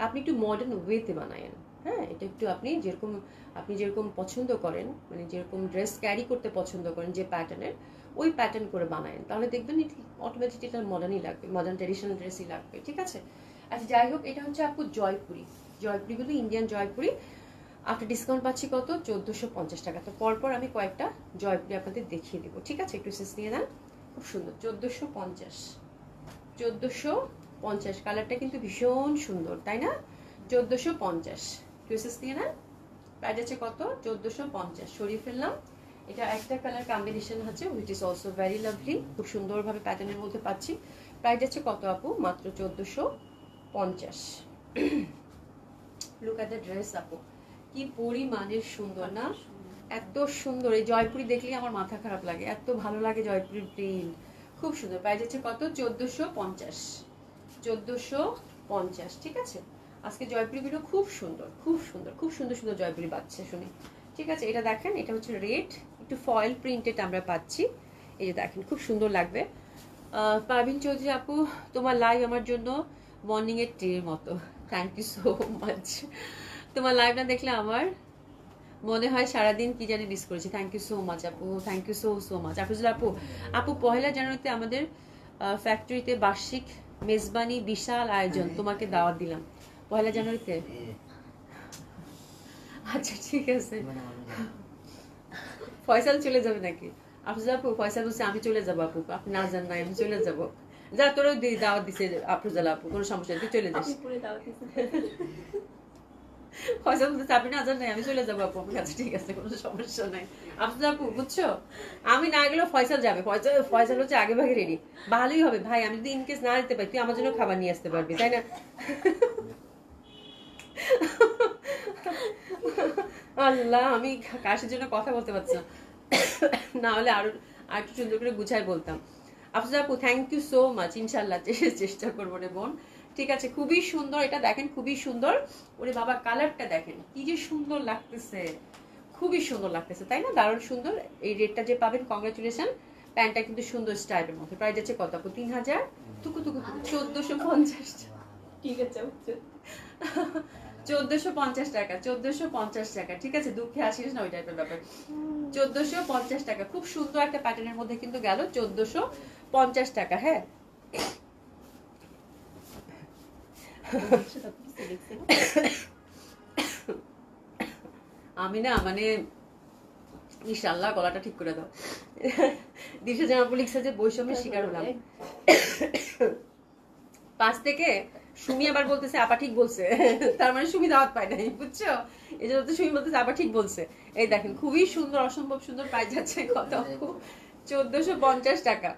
আপনি একটু মডার্ন ওয়েতে বানায়েন। হ্যাঁ, এটা একটু আপনি যেরকম পছন্দ করেন, মানে যেরকম ড্রেস ক্যারি করতে পছন্দ করেন যে প্যাটার্নের, ওই প্যাটার্ন করে বানায়েন, তাহলে দেখবেন অটোমেটিকলি এটা মডার্নই লাগবে, মডার্ন ট্রেডিশনাল ড্রেসই লাগবে। ঠিক আছে, আচ্ছা যাই হোক, এটা হচ্ছে আপু জয়পুরি। জয়পুরিগুলো ইন্ডিয়ান জয়পুরি, আফটার ডিসকাউন্ট পাচ্ছি কত? 1450 টাকা। তো পরপর আমি কয়েকটা জয়পুরি আপনাদের দেখিয়ে দেবো। ঠিক আছে, একটু সেস নিয়ে নেন, খুব সুন্দর। 1450 কালারটা কিন্তু ভীষণ সুন্দর, তাই না? 1450 ড্রেসেস নিয়ে নেন। প্রাইস আছে কত? 1450। সরিয়ে ফেললাম। এটা একটা কালার কম্বিনেশন আছে, which is also very lovely, খুব সুন্দরভাবে প্যাটার্নের মধ্যে পাচ্ছি। প্রাইস আছে কত আপু? মাত্র 1450। লুক এট দ্য ড্রেস আপু, কি পরিমাণের সুন্দর না? এত সুন্দর, এই জয়পুরি দেখলেই আমার মাথা খারাপ লাগে, এত ভালো লাগে জয়পুরির প্রিন্ট, খুব সুন্দর। প্রাইস আছে কত? 1450। 1450। ঠিক আছে, আজকে জয়পুরিগুলো খুব সুন্দর, খুব সুন্দর, খুব সুন্দর সুন্দর জয়পুরি পাচ্ছে শুনি। ঠিক আছে, এটা দেখেন, এটা হচ্ছে রেড, একটু ফয়েল প্রিন্টেড আমরা পাচ্ছি। এই যে দেখেন, খুব সুন্দর লাগবে। পারভিন চৌধুরী আপু, তোমার লাইভ আমার জন্য মর্নিং এর টির মতো। Thank you so much. তোমার লাইভ না দেখলে আমার মনে হয় সারাদিন কি জানি মিস করেছি। থ্যাংক ইউ সো মাচ আপু, thank you so much. Afruzul আপু, আপু 1 জানুয়ারিতে আমাদের ফ্যাক্টরিতে বার্ষিক মেজবানি বিশাল আয়োজন, তোমাকে দাওয়াত দিলাম 1 জানুয়ারিতে। আচ্ছা ঠিক আছে, ফয়সাল চলে যাবে নাকি? আফরুজুল আপু, ফয়সাল বলছে আমি চলে যাবো আপু, আপনি না যান না, আমি চলে যাবো। যা, তোরও দাওয়াত দিছে আফরুজুল আপু, কোনো সমস্যা নেই, তুই চলে যাস। ফয়সাল বলতে আপনি না জান নাই, আমি চলে যাবো আপু আপনার কাছে। ঠিক আছে, কোনো সমস্যা নাই আফরুজুল আপু, বুঝছো? আমি না গেলেও ফয়সাল যাবে। ফয়সাল হচ্ছে আগে ভাগে রেডি। ভালোই হবে ভাই, আমি যদি ইনকেস না দিতে পারি, তুই আমার জন্য খাবার নিয়ে আসতে পারবি, তাই না? আল্লাহ, আমি কাশির জন্য কথা বলতে পারছি না, না হলে আরো একটু সুন্দর করে গুছাই বলতাম। আফজা আপু থ্যাংক ইউ সো মাচ, ইনশাল্লাহ চেষ্টা করবো রে বোন। ঠিক আছে, খুবই সুন্দর, এটা দেখেন খুবই সুন্দর। ওরে বাবা কালারটা দেখেন কি যে সুন্দর লাগতেছে, খুবই সুন্দর লাগতেছে তাই না, দারুণ সুন্দর। এই রেটটা যে পাবেন কংগ্রাচুলেশন। প্যান্টটা কিন্তু সুন্দর স্টাইলের মধ্যে, প্রাইস যাচ্ছে কত আপু? 3000 টুকু টুকু 1450। ঠিক আছে 1450 টাকা, 1450 টাকা। ঠিক আছে, দুঃখে আসিস না ওই টাইপের ব্যাপার। 1450 টাকা, খুব সুন্দর একটা প্যাটার্নের মধ্যে কিন্তু গেল 1450 টাকা। হ্যাঁ আমি না মানে ইনশাআল্লাহ গলাটা ঠিক করে দাও। দিশা জামা লিখছে যে বৈষম্যের শিকার হলাম। 5 থেকে সুমি আবার বলতেছে আপা ঠিক বলছে, তার মানে সুমি দাওয়াত পায় নাই, বুঝছো? এই জন্য তো সুমি বলতেছে আপা ঠিক বলছে। এই দেখেন খুবই সুন্দর, অসম্ভব সুন্দর, প্রাইস যাচ্ছে কত? 1450 টাকা,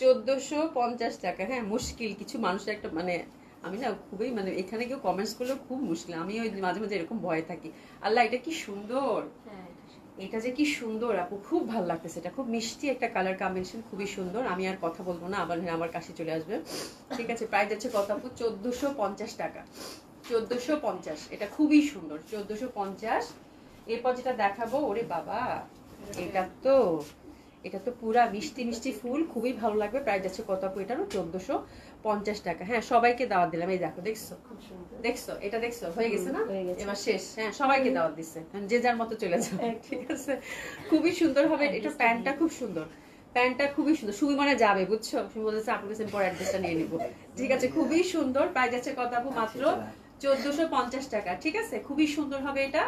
1450 টাকা। হ্যাঁ মুশকিল কিছু মানুষের একটা মানে, আমি না খুবই মানে এখানে কেউ কমেন্টস করলেও খুব মুশকিল, আমি ওই মাঝে মাঝে এরকম ভয়ে থাকি। আল্লাহ এটা কি সুন্দর, এটা যে কি সুন্দর আপু, খুব ভালো লাগতেছে। এটা খুব মিষ্টি একটা কালার কম্বিনেশন, খুবই সুন্দর। আমি আর কথা বলবো না, আবার আমার কাশি চলে আসবে। ঠিক আছে, প্রাইস যাচ্ছে কত আপু? 1450 টাকা, 1450। এটা খুবই সুন্দর, 1450। এরপর যেটা দেখাবো, ওরে বাবা এটা তো পুরা মিষ্টি মিষ্টি ফুল, খুবই ভালো লাগবে। প্রাইস যাচ্ছে কত আপু? এটারও 1450 টাকা। হ্যাঁ সবাইকে দাওয়াত দিলাম, এই দেখো দেখছো দেখছো, এটা দেখছো হয়ে গেছে না, এবার শেষ। হ্যাঁ সবাইকে দাওয়াত দিচ্ছে, যে যার মতো চলে যাও। ঠিক আছে, খুবই সুন্দর হবে এটা। প্যান্টটা খুব সুন্দর, প্যান্টটা খুবই সুন্দর। সুমি মানে যাবে, বুঝছো? সুমি বলেছে আপনার কাছে পরে অ্যাড্রেসটা নিয়ে নিবো। ঠিক আছে, খুবই সুন্দর। প্রাইস যাচ্ছে কত আপু? মাত্র 1450 টাকা। ঠিক আছে, খুবই সুন্দর হবে এটা।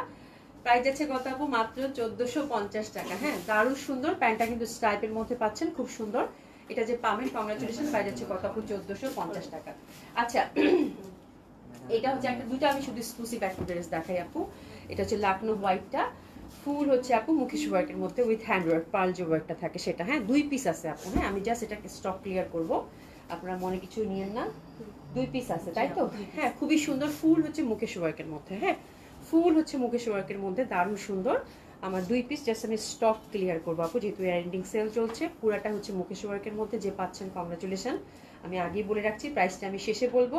প্রাইস যাচ্ছে কত আপু? মাত্র 1450 টাকা। হ্যাঁ দারুণ সুন্দর, প্যান্টটা কিন্তু স্ট্রাইপের মধ্যে পাচ্ছেন, খুব সুন্দর। এটা যে পাবেন কংগ্রাচুলেশন। প্রাইস যাচ্ছে কত আপু? 1450 টাকা। আচ্ছা এটা হচ্ছে একটা, দুটো আমি শুধু এক্সক্লুসিভ একটা ড্রেস দেখাই আপু। এটা হচ্ছে লাকনো হোয়াইটটা, ফুল হচ্ছে আপু মুকেশ ওয়ার্কের মধ্যে উইথ হ্যান্ড ওয়ার্ক, পার্ল যে ওয়ার্কটা থাকে সেটা। হ্যাঁ 2 পিস আছে আপু। হ্যাঁ আমি জাস্ট এটাকে স্টক ক্লিয়ার করব, আপনারা মনে কিছু নিয়েন না। 2 পিস আছে তাই তো? হ্যাঁ খুবই সুন্দর, ফুল হচ্ছে মুকেশ ওয়ার্কের মধ্যে। হ্যাঁ ফুল হচ্ছে মুকেশ ওয়ার্কের মধ্যে, দারুণ সুন্দর। আমার 2 পিস জাস্ট আমি স্টক ক্লিয়ার করবো আপু, যেহেতু এন্ডিং সেল চলছে। পুরাটা হচ্ছে মুকেশ ওয়ার্কের মধ্যে, যে পাচ্ছেন কংগ্রাচুলেশন। আমি আগেই বলে রাখছি, প্রাইসটা আমি শেষে বলবো।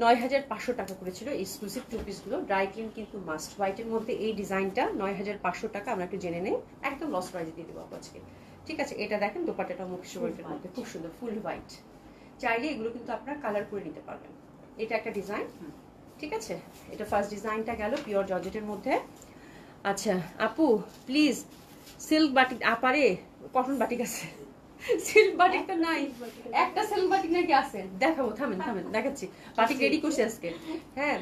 9500 টাকা করেছিল এক্সক্লুসিভ 2 পিসগুলো। ড্রাই ক্লিন কিন্তু মাস্ট। হোয়াইটের মধ্যে এই ডিজাইনটা 9500 টাকা। আমরা একটু জেনে নেই, একদম লস প্রাইজে দিয়ে দেবো আজকে। ঠিক আছে, এটা দেখেন দোপাট্টাটা মুকেশ ওয়ার্কের মধ্যে, খুব সুন্দর ফুল হোয়াইট। চাইলে এগুলো কিন্তু আপনারা কালার করে নিতে পারবেন। এটা একটা ডিজাইন। ঠিক আছে, এটা ফার্স্ট ডিজাইনটা গেল পিওর জর্জেটের মধ্যে। আচ্ছা আপু প্লিজ সিল্ক বাটিক আপারে, কটন বাটিক আছে, সিল্ক বাটিক তো নাই। একটা সিল্ক বাটিক নাকি আছে, দেখাবো, থামেন থামেন দেখাচ্ছি। বাটিক রেডি করছি আজকে। হ্যাঁ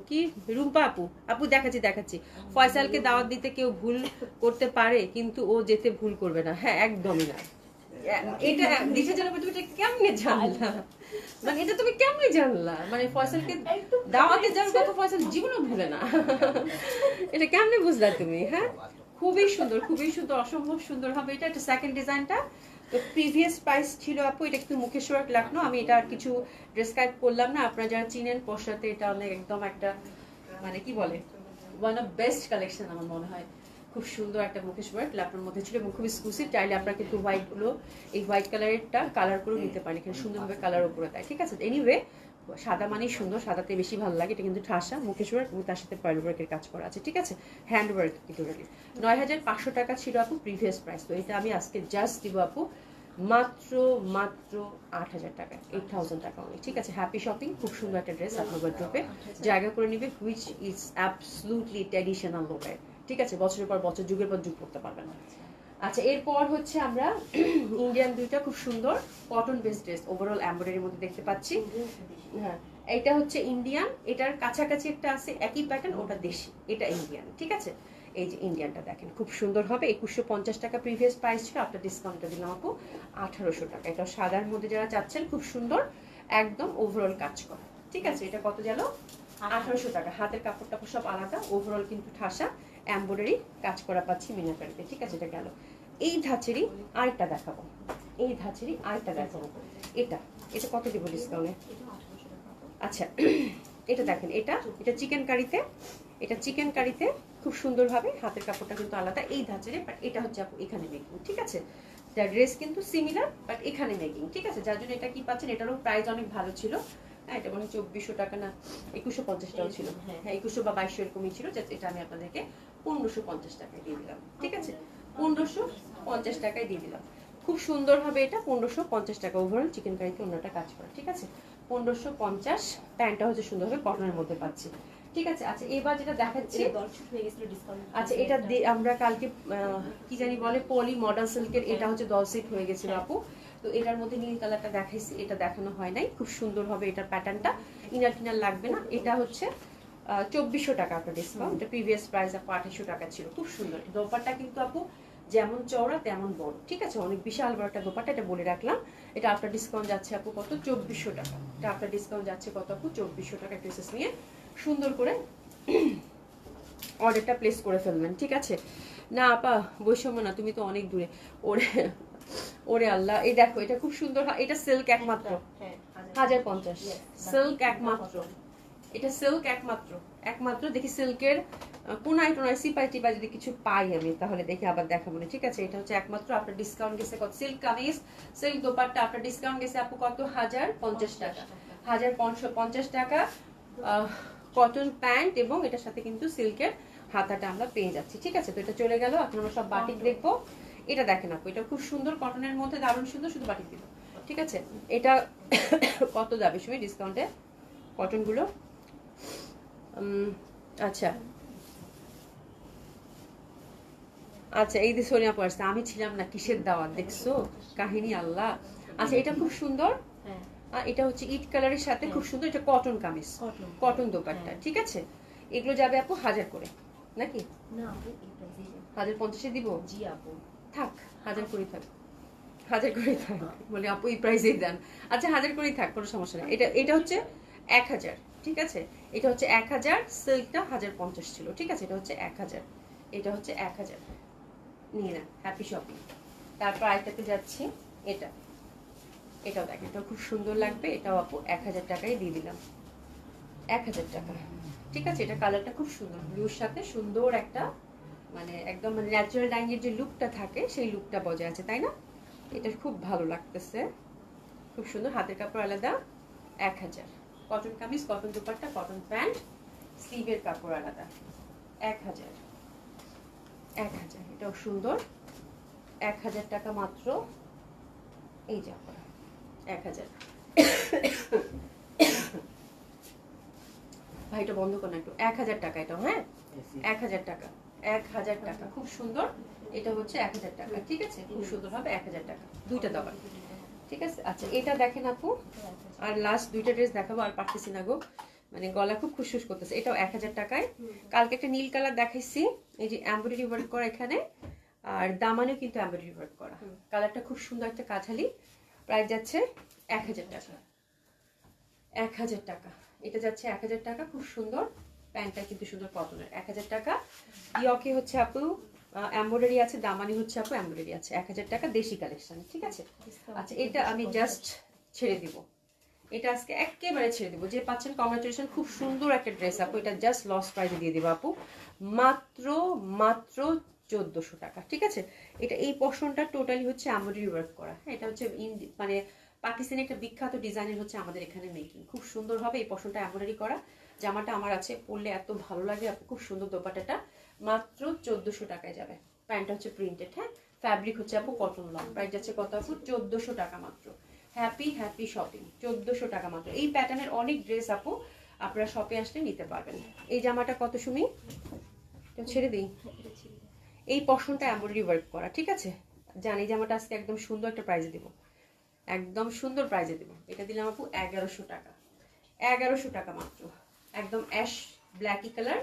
কি রুম্পা আপু, আপু দেখাচ্ছি দেখাচ্ছি। ফয়সালকে দাওয়াত দিতে কেউ ভুল করতে পারে, কিন্তু ও যেতে ভুল করবে না। হ্যাঁ একদমই না। এটা দিশা জানাবো, তুমি এটা কেমনে জানলা? মানে এটা তুমি কেমনে জানলা? মানে ফয়সালকে দাওয়াতে যাওয়ার কথা ফয়সাল জীবনও ভুলে না। এটা কেমনে বুঝলা তুমি? হ্যাঁ খুবই সুন্দর, খুবই সুন্দর, অসম্ভব সুন্দর হবে এটা। এটা সেকেন্ড ডিজাইনটা। তো প্রিভিয়াস প্রাইস ছিল আপু, এটা কিন্তু মুকেশ ওয়ার্ক লাকনো। আমি এটা আর কিছু ডেসক্রাইব করলাম না, আপনারা যারা চিনেন পোশাতে এটা অনেক একদম একটা মানে কি বলে, ওয়ান অফ বেস্ট কালেকশন আমার মনে হয়। খুব সুন্দর একটা মুকেশ ওয়ার্ক ল্যাপটপের মধ্যে ছিল এবং খুব এক্সক্লুসিভ। চাইলে আপনারা কিন্তু হোয়াইটগুলো এই হোয়াইট কালারেরটা কালার করে নিতে পারেন, এখানে সুন্দরভাবে কালার উপরে দেয়। ঠিক আছে, এনিওয়ে সাদা মানেই সুন্দর, সাদাতে বেশি ভালো লাগে। এটা কিন্তু ঠাসা মুকেশ ওয়ার্ক এবং তার সাথে পার্ল ওয়ার্কের কাজ করা আছে। ঠিক আছে, হ্যান্ড ওয়ার্ক কিন্তু। 9500 টাকা ছিল আপু প্রিভিয়াস প্রাইস। তো এটা আমি আজকে জাস্ট দিব আপু মাত্র মাত্র 8000 টাকা, 8000 টাকা অনলি। ঠিক আছে, হ্যাপি শপিং। খুব সুন্দর একটা ড্রেস আপনার ওয়ার্ড্রোবে জায়গা করে নিবে, হুইচ ইজ অ্যাবসলুটলি ট্র্যাডিশনাল লোকের। ঠিক আছে, বছরের পর বছর, যুগের পর যুগ করতে পারবেন। আচ্ছা এরপর হচ্ছে আমরা ইন্ডিয়ান দুইটা খুব সুন্দর কটন বেসড ড্রেস ওভারঅল এমব্রয়ডারির মধ্যে দেখতে পাচ্ছি। হ্যাঁ এটা হচ্ছে ইন্ডিয়ান, এটার কাছাকাছি একটা আছে একই প্যাটার্ন, ওটা দেশি, এটা ইন্ডিয়ান। ঠিক আছে, এই যে ইন্ডিয়ানটা দেখেন খুব সুন্দর হবে। 2150 টাকা প্রিভিয়াস প্রাইস ছিল, আপনার ডিসকাউন্টটা দিলাম আপু 1800 টাকা। এটা সাদার মধ্যে যারা চাচ্ছেন, খুব সুন্দর একদম ওভারঅল কাজ করা। ঠিক আছে, এটা কত গেল? 1800 টাকা। হাতের কাপড় টাপড় সব আলাদা, ওভারঅল কিন্তু ঠাসা এমব্রয়ডারি কাজ করা পাচ্ছি মিনাকারিতে। ঠিক আছে, এটা গেল। এই ধাঁচেরই আরেকটা দেখাবো, এই ধাঁচেরই আরেকটা দেখাবো। এটা এটা কত দিব ডিসকাউন্টে? আচ্ছা এটা দেখেন, এটা এটা চিকেন কারিতে, এটা চিকেন কারিতে খুব সুন্দরভাবে হাতের কাপড়টা কিন্তু আলাদা এই ধাঁচের। এটা হচ্ছে আপু এখানে দেখুন। ঠিক আছে, ড্রেস কিন্তু সিমিলার বাট এখানে মেকিং, ঠিক আছে? যার জন্য এটা কি পাচ্ছেন, এটারও প্রাইস অনেক ভালো ছিল। হ্যাঁ, এটা মনে হয় 2400 টাকা না 2150 টাকা ছিল। হ্যাঁ, 2100 বা 2200 এরকমই ছিল। এটা আমি আপনাদেরকে 1550 টাকায় দিয়ে দিলাম, ঠিক আছে? 1550 টাকায় দিয়ে দিলাম। খুব সুন্দর হবে এটা, 1550 টাকা ওভারঅল চিকেন কারিতে অন্যটা কাজ করা, ঠিক আছে? 1550। প্যান্টটা হচ্ছে সুন্দর হবে, কটনের মধ্যে পাচ্ছি, ঠিক আছে? আচ্ছা, এবার যেটা দেখাচ্ছি, আচ্ছা এটা আমরা কালকে কি জানি বলে পলি মডার্ন সিল্কের, এটা হচ্ছে 10 সেট হয়ে গেছিল আপু। তো এটার মধ্যে নীল কালারটা দেখাইছি, এটা দেখানো হয় নাই। খুব সুন্দর হবে এটার প্যাটার্নটা, ইনার টিনার লাগবে না। এটা হচ্ছে 2400 টাকা আপনার ডিসকাউন্ট। এটা প্রিভিয়াস প্রাইস আপু 2800 টাকা ছিল। খুব সুন্দর দোপাট্টা কিন্তু আপু, যেমন চওড়া তেমন বড়, ঠিক আছে? অনেক বিশাল বড় একটা দোপাট্টা, এটা বলে রাখলাম। এটা আপনার ডিসকাউন্ট যাচ্ছে আপু কত? 2400 টাকা। এটা আপনার ডিসকাউন্ট যাচ্ছে কত আপু? 2400 টাকা। ড্রেসেস নিয়ে সুন্দর করে অর্ডারটা প্লেস করে ফেলবেন, ঠিক আছে? না আপা বৈষম্য না, তুমি তো অনেক দূরে। ওরে ওরে আল্লাহ, এই দেখো এটা খুব সুন্দর, এটা সিল্ক একমাত্র 1050, সিল্ক একমাত্র, এটা সিল্ক একমাত্র। একমাত্র দেখি সিল্কের কোনায় টোনায় সিপাই টিপাই যদি কিছু পাই আমি তাহলে দেখি আবার দেখাবো না, ঠিক আছে? এটা হচ্ছে একমাত্র। আপনার ডিসকাউন্ট গেছে কত? সিল্ক কামিজ, সিল্ক দোপাট্টা আপনার ডিসকাউন্ট গেছে আপু কত? 1050 টাকা। 1050 টাকা কটন প্যান্ট, এবং এটার সাথে কিন্তু সিল্কের হাতাটা আমরা পেয়ে যাচ্ছি, ঠিক আছে? তো এটা চলে গেল। এখন আমরা সব বাটিক দেখবো। এটা দেখেন আপু, এটা খুব সুন্দর, কটনের মধ্যে দারুণ সুন্দর, শুধু বাটিক দিব, ঠিক আছে? এটা কত যাবে শুনি ডিসকাউন্টে কটনগুলো? আচ্ছা আচ্ছা, এই যে সোনিয়া পড়ছে, আমি ছিলাম না, কিসের দাওয়াত দেখছো কাহিনী আল্লাহ। আচ্ছা, এটা খুব সুন্দর, এটা হচ্ছে ইট কালারের সাথে খুব সুন্দর, এটা কটন কামিজ, কটন দোপাট্টা, ঠিক আছে? এগুলো যাবে আপু 1000 করে নাকি? না, 1050 দিব? জি আপু, থাক 1000 করে থাক, 1000 করে থাক, বলে আপু এই প্রাইসেই দেন। আচ্ছা 1000 করেই থাক, কোনো সমস্যা নেই। এটা হচ্ছে 1000, ঠিক আছে? এটা হচ্ছে 1000, সিল্কটা 1050 ছিল, ঠিক আছে? এটা হচ্ছে 1000, এটা হচ্ছে 1000, নিয়ে নেন, হ্যাপি শপিং। তারপর আরেকটাতে যাচ্ছি, এটাও দেখেন, এটা খুব সুন্দর লাগবে। এটাও আপু 1000 টাকায় দিয়ে দিলাম, 1000 টাকা, ঠিক আছে? এটা কালারটা খুব সুন্দর, ব্লুর সাথে সুন্দর একটা মানে একদম মানে ন্যাচারাল ডাইংয়ের যে লুকটা থাকে সেই লুকটা বজায় আছে, তাই না? এটা খুব ভালো লাগতেছে, খুব সুন্দর। হাতের কাপড় আলাদা, 1000। Cotton kameez, cotton dupatta, cotton pant, স্লিভের কাপড় আলাদা, 1000। এটাও সুন্দর, 1000 টাকা মাত্র। এই যে 1000। ভাই এটা বন্ধ করো না একটু। 1000 টাকা এটা, হ্যাঁ 1000 টাকা, 1000 টাকা, খুব সুন্দর। এটা হচ্ছে 1000 টাকা, ঠিক আছে? খুব সুন্দর হবে, 1000 টাকা দুইটা দাও, ঠিক আছে? আচ্ছা, এটা দেখেন আপু, আর লাস্ট দুইটা ড্রেস দেখাবো, আর পারতেছি না গো, মানে গলা খুব খুশখুশ করতেছে। এটাও 1000 টাকায়। কালকে একটা নীল কালার দেখাইছি, এই যে এমব্রয়ডারি ওয়ার্ক করা এখানে, আর দামানেও কিন্তু এমব্রয়ডারি ওয়ার্ক করা। কালারটা খুব সুন্দর একটা কাঠালি। প্রাইস যাচ্ছে 1000 টাকা, 1000 টাকা। এটা যাচ্ছে 1000 টাকা, খুব সুন্দর। প্যান্টটা কিন্তু সুন্দর কটনের, 1000 টাকা। ইয়কে হচ্ছে আপু এমব্রয়ডারি আছে, দামানি হচ্ছে আপু এমব্রয়ডারি আছে, 1000 টাকা, দেশি কালেকশন, ঠিক আছে? আচ্ছা, এটা আমি জাস্ট ছেড়ে দিব, এটা আজকে একেবারে ছেড়ে দিব। যে পাচ্ছেন কংগ্রাচুলেশন, খুব সুন্দর একটা ড্রেস আপু। এটা জাস্ট লস প্রাইসে দিয়ে দিব আপু, মাত্র 1400 টাকা, ঠিক আছে? এটা এই পোর্শনটা টোটালি হচ্ছে এমব্রয়ডারি ওয়ার্ক করা। হ্যাঁ, এটা হচ্ছে মানে পাকিস্তানি একটা বিখ্যাত ডিজাইনের হচ্ছে আমাদের এখানে মেকিং, খুব সুন্দর হবে। এই পোর্শনটা এমব্রয়ডারি করা, জামাটা আমার আছে, পরলে এত ভালো লাগে আপু, খুব সুন্দর। দোপাট্টাটা মাত্র 1400 টাকায় যাবে। প্যান্টটা হচ্ছে প্রিন্টেড, হ্যাঁ, ফ্যাব্রিক হচ্ছে আপু কটন লং। প্রাইস যাচ্ছে কত আপু? 1400 টাকা মাত্র। হ্যাপি শপিং, 1400 টাকা মাত্র। এই প্যাটার্নের অনেক ড্রেস আপু আপনারা শপে আসলে নিতে পারবেন। এই জামাটা কত শুনি, ছেড়ে দিই। এই পশনটা এমব্রয়ডারি ওয়ার্ক করা, ঠিক আছে? জানি জামাটা আজকে একদম সুন্দর একটা প্রাইজে দিব, একদম সুন্দর প্রাইজে দিব। এটা দিলাম আপু 1100 টাকা, 1100 টাকা মাত্র। একদম অ্যাশ ব্ল্যাকি কালার,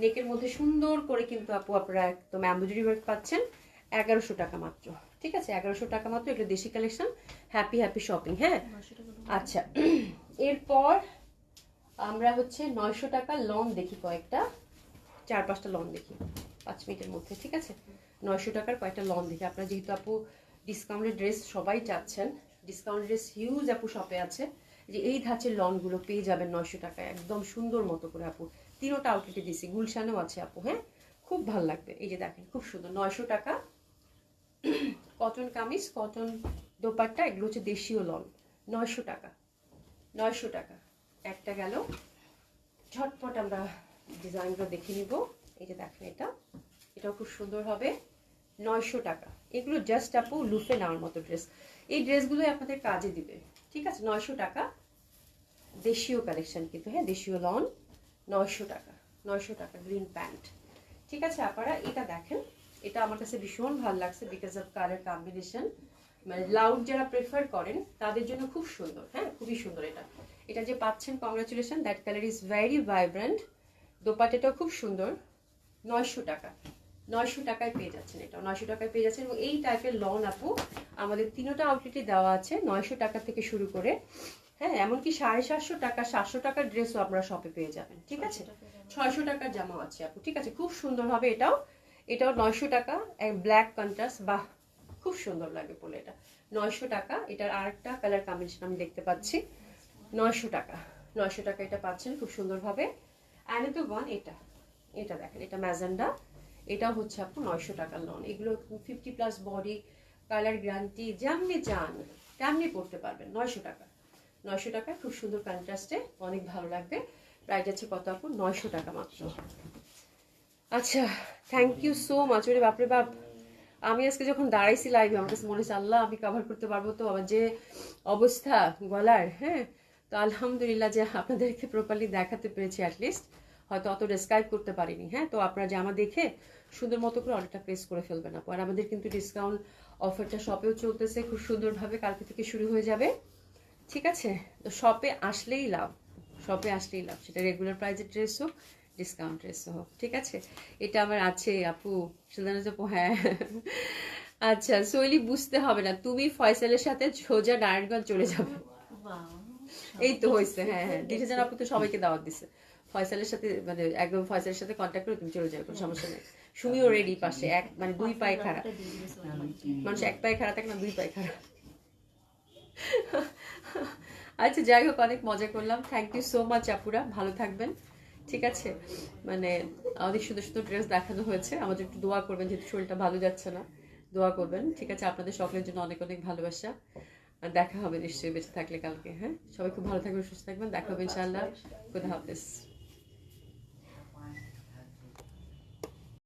নেকের মধ্যে সুন্দর করে কিন্তু আপু আপনারা একদম এমব্রয়ডারি ওয়ার্ক পাচ্ছেন, 1100 টাকা মাত্র, ঠিক আছে? 1100 টাকা মাত্র। এটা দেশি কালেকশন, হ্যাপি শপিং। হ্যাঁ, আচ্ছা, এরপর আমরা হচ্ছে 900 টাকা লন দেখি, কয়েকটা 4-5টা লন দেখি 5 মিনিটের মধ্যে, ঠিক আছে? 900 টাকার কয়েকটা লন দেখি। আপনারা যেহেতু আপু ডিসকাউন্টেড ড্রেস সবাই চাচ্ছেন, ডিসকাউন্ট ড্রেস হিউজ আপু শপে আছে, যে এই ধাঁচের লনগুলো পেয়ে যাবেন 900 টাকায়, একদম সুন্দর মতো করে আপু। 3টা আউটলেটে দিছি, গুলশানেও আছে আপু, হ্যাঁ, খুব ভালো লাগবে। এই যে দেখেন, খুব সুন্দর, 900 টাকা কটন কামিজ, কটন দোপাট্টা, এগুলো হচ্ছে দেশীয় লন। 900 টাকা, 900 টাকা। একটা গেল। ঝটপট আমরা ডিজাইনগুলো দেখে নিব। এই যে দেখেন, এটাও খুব সুন্দর হবে। 900 টাকা। এগুলো জাস্ট আপু লুফে নেওয়ার মতো ড্রেস। এই ড্রেসগুলো আপনাদের কাজে দিবে, ঠিক আছে। 900 টাকা, দেশীয় কালেকশন কিন্তু, হ্যাঁ দেশীয় লন। 900 টাকা, 900 টাকা গ্রিন প্যান্ট, ঠিক আছে। আপনারা এটা দেখেন, এটা আমার কাছে ভীষণ ভালো লাগছে বিকজ অফ কালার কম্বিনেশন। মানে লাউড যারা প্রেফার করেন তাদের জন্য খুব সুন্দর, হ্যাঁ খুবই সুন্দর। এটা যে পাচ্ছেন, congratulation, that colour is very vibrant. দোপাট্টাটাও খুব সুন্দর। 900 টাকা, 900 টাকায় পেয়ে যাচ্ছেন। এটা 900 টাকায় পেয়ে যাচ্ছেন। এবং এই টাইপের লন আপু আমাদের তিনোটা আউটলেটে দেওয়া আছে 900 টাকা থেকে শুরু করে, হ্যাঁ এমনকি 750 টাকা, 700 টাকার ড্রেসও আপনারা শপে পেয়ে যাবেন, ঠিক আছে। 600 টাকার জামাও আছে আপু, ঠিক আছে। খুব সুন্দর হবে এটাও 900 টাকা। ব্ল্যাক কন্ট্রাস্ট, বাহ খুব সুন্দর লাগে বলে। এটা 900 টাকা। এটার আরেকটা কালার কম্বিনেশন আমি দেখতে পাচ্ছি। 900 টাকা, 900 টাকা এটা পাচ্ছেন খুব সুন্দরভাবে। অ্যানাদার ওয়ান, এটা দেখেন, এটা ম্যাজেন্ডা। এটাও হচ্ছে আপু 900 টাকার লন। এগুলো 50+ বডি, কালার গ্যারান্টি, যেমনি চান তেমনি পড়তে পারবেন। 900 টাকা, 900 টাকায় খুব সুন্দর কন্ট্রাস্টে, অনেক ভালো লাগবে। প্রাইস আছে কত আপু? 900 টাকা মাত্র। আচ্ছা, থ্যাংক ইউ সো মাচ। ওরে বাপরে বাপ, আমি আজকে যখন দাঁড়াইছি লাইভে আমার কাছে মনে হচ্ছে আল্লাহ আমি কভার করতে পারবো তো, আমার যে অবস্থা গলার, হ্যাঁ। তো আলহামদুলিল্লাহ যে আপনাদেরকে প্রপারলি দেখাতে পেরেছি, অ্যাটলিস্ট হয়তো অত ডেসক্রাইব করতে পারিনি, হ্যাঁ। তো আপনারা জামা দেখে সুন্দর মতো করে অর্ডারটা প্লেস করে ফেলবেন আপু। আর আমাদের কিন্তু ডিসকাউন্ট অফারটা শপেও চলতেছে খুব সুন্দরভাবে, কালকে থেকে শুরু হয়ে যাবে, ঠিক আছে। তো শপে আসলেই লাভ, শপে আসলেই লাভ, সেটা রেগুলার প্রাইজের ড্রেস হোক, ডিসকাউন্ট ড্রেস হোক, ঠিক আছে। এটা আমার আছে আপু, সুলতানা আপু, হ্যাঁ। আচ্ছা সোইলি, বুঝতে হবে না, তুমি ফয়সালের সাথে সোজা নারায়ণগঞ্জ চলে যাবে। এই তো হয়েছে, হ্যাঁ হ্যাঁ, ডিসিশন আপু তো সবাইকে দাওয়াত দিছে। ফয়সালের সাথে মানে একদম ফয়সালের সাথে কন্ট্যাক্ট করে তুমি চলে যাবে, কোনো সমস্যা নেই। সুমিও রেডি পাশে, এক মানে 2 পায়ে খাড়া। মানুষ 1 পায়ে খাড়া থাকে না, 2 পায়ে খাড়া। আচ্ছা যাই হোক, অনেক মজা করলাম। থ্যাংক ইউ সো মাচ আপুরা, ভালো থাকবেন, ঠিক আছে। মানে অনেক সুন্দর সুন্দর ড্রেস দেখানো হয়েছে। আমাদের একটু দোয়া করবেন, যেহেতু শরীরটা ভালো যাচ্ছে না, দোয়া করবেন, ঠিক আছে। আপনাদের সকলের জন্য অনেক অনেক ভালোবাসা। আর দেখা হবে নিশ্চয়ই বেঁচে থাকলে কালকে, হ্যাঁ। সবাই খুব ভালো থাকবেন, সুস্থ থাকবেন, দেখা হবে ইনশাআল্লাহ। খুদা হাফেজ।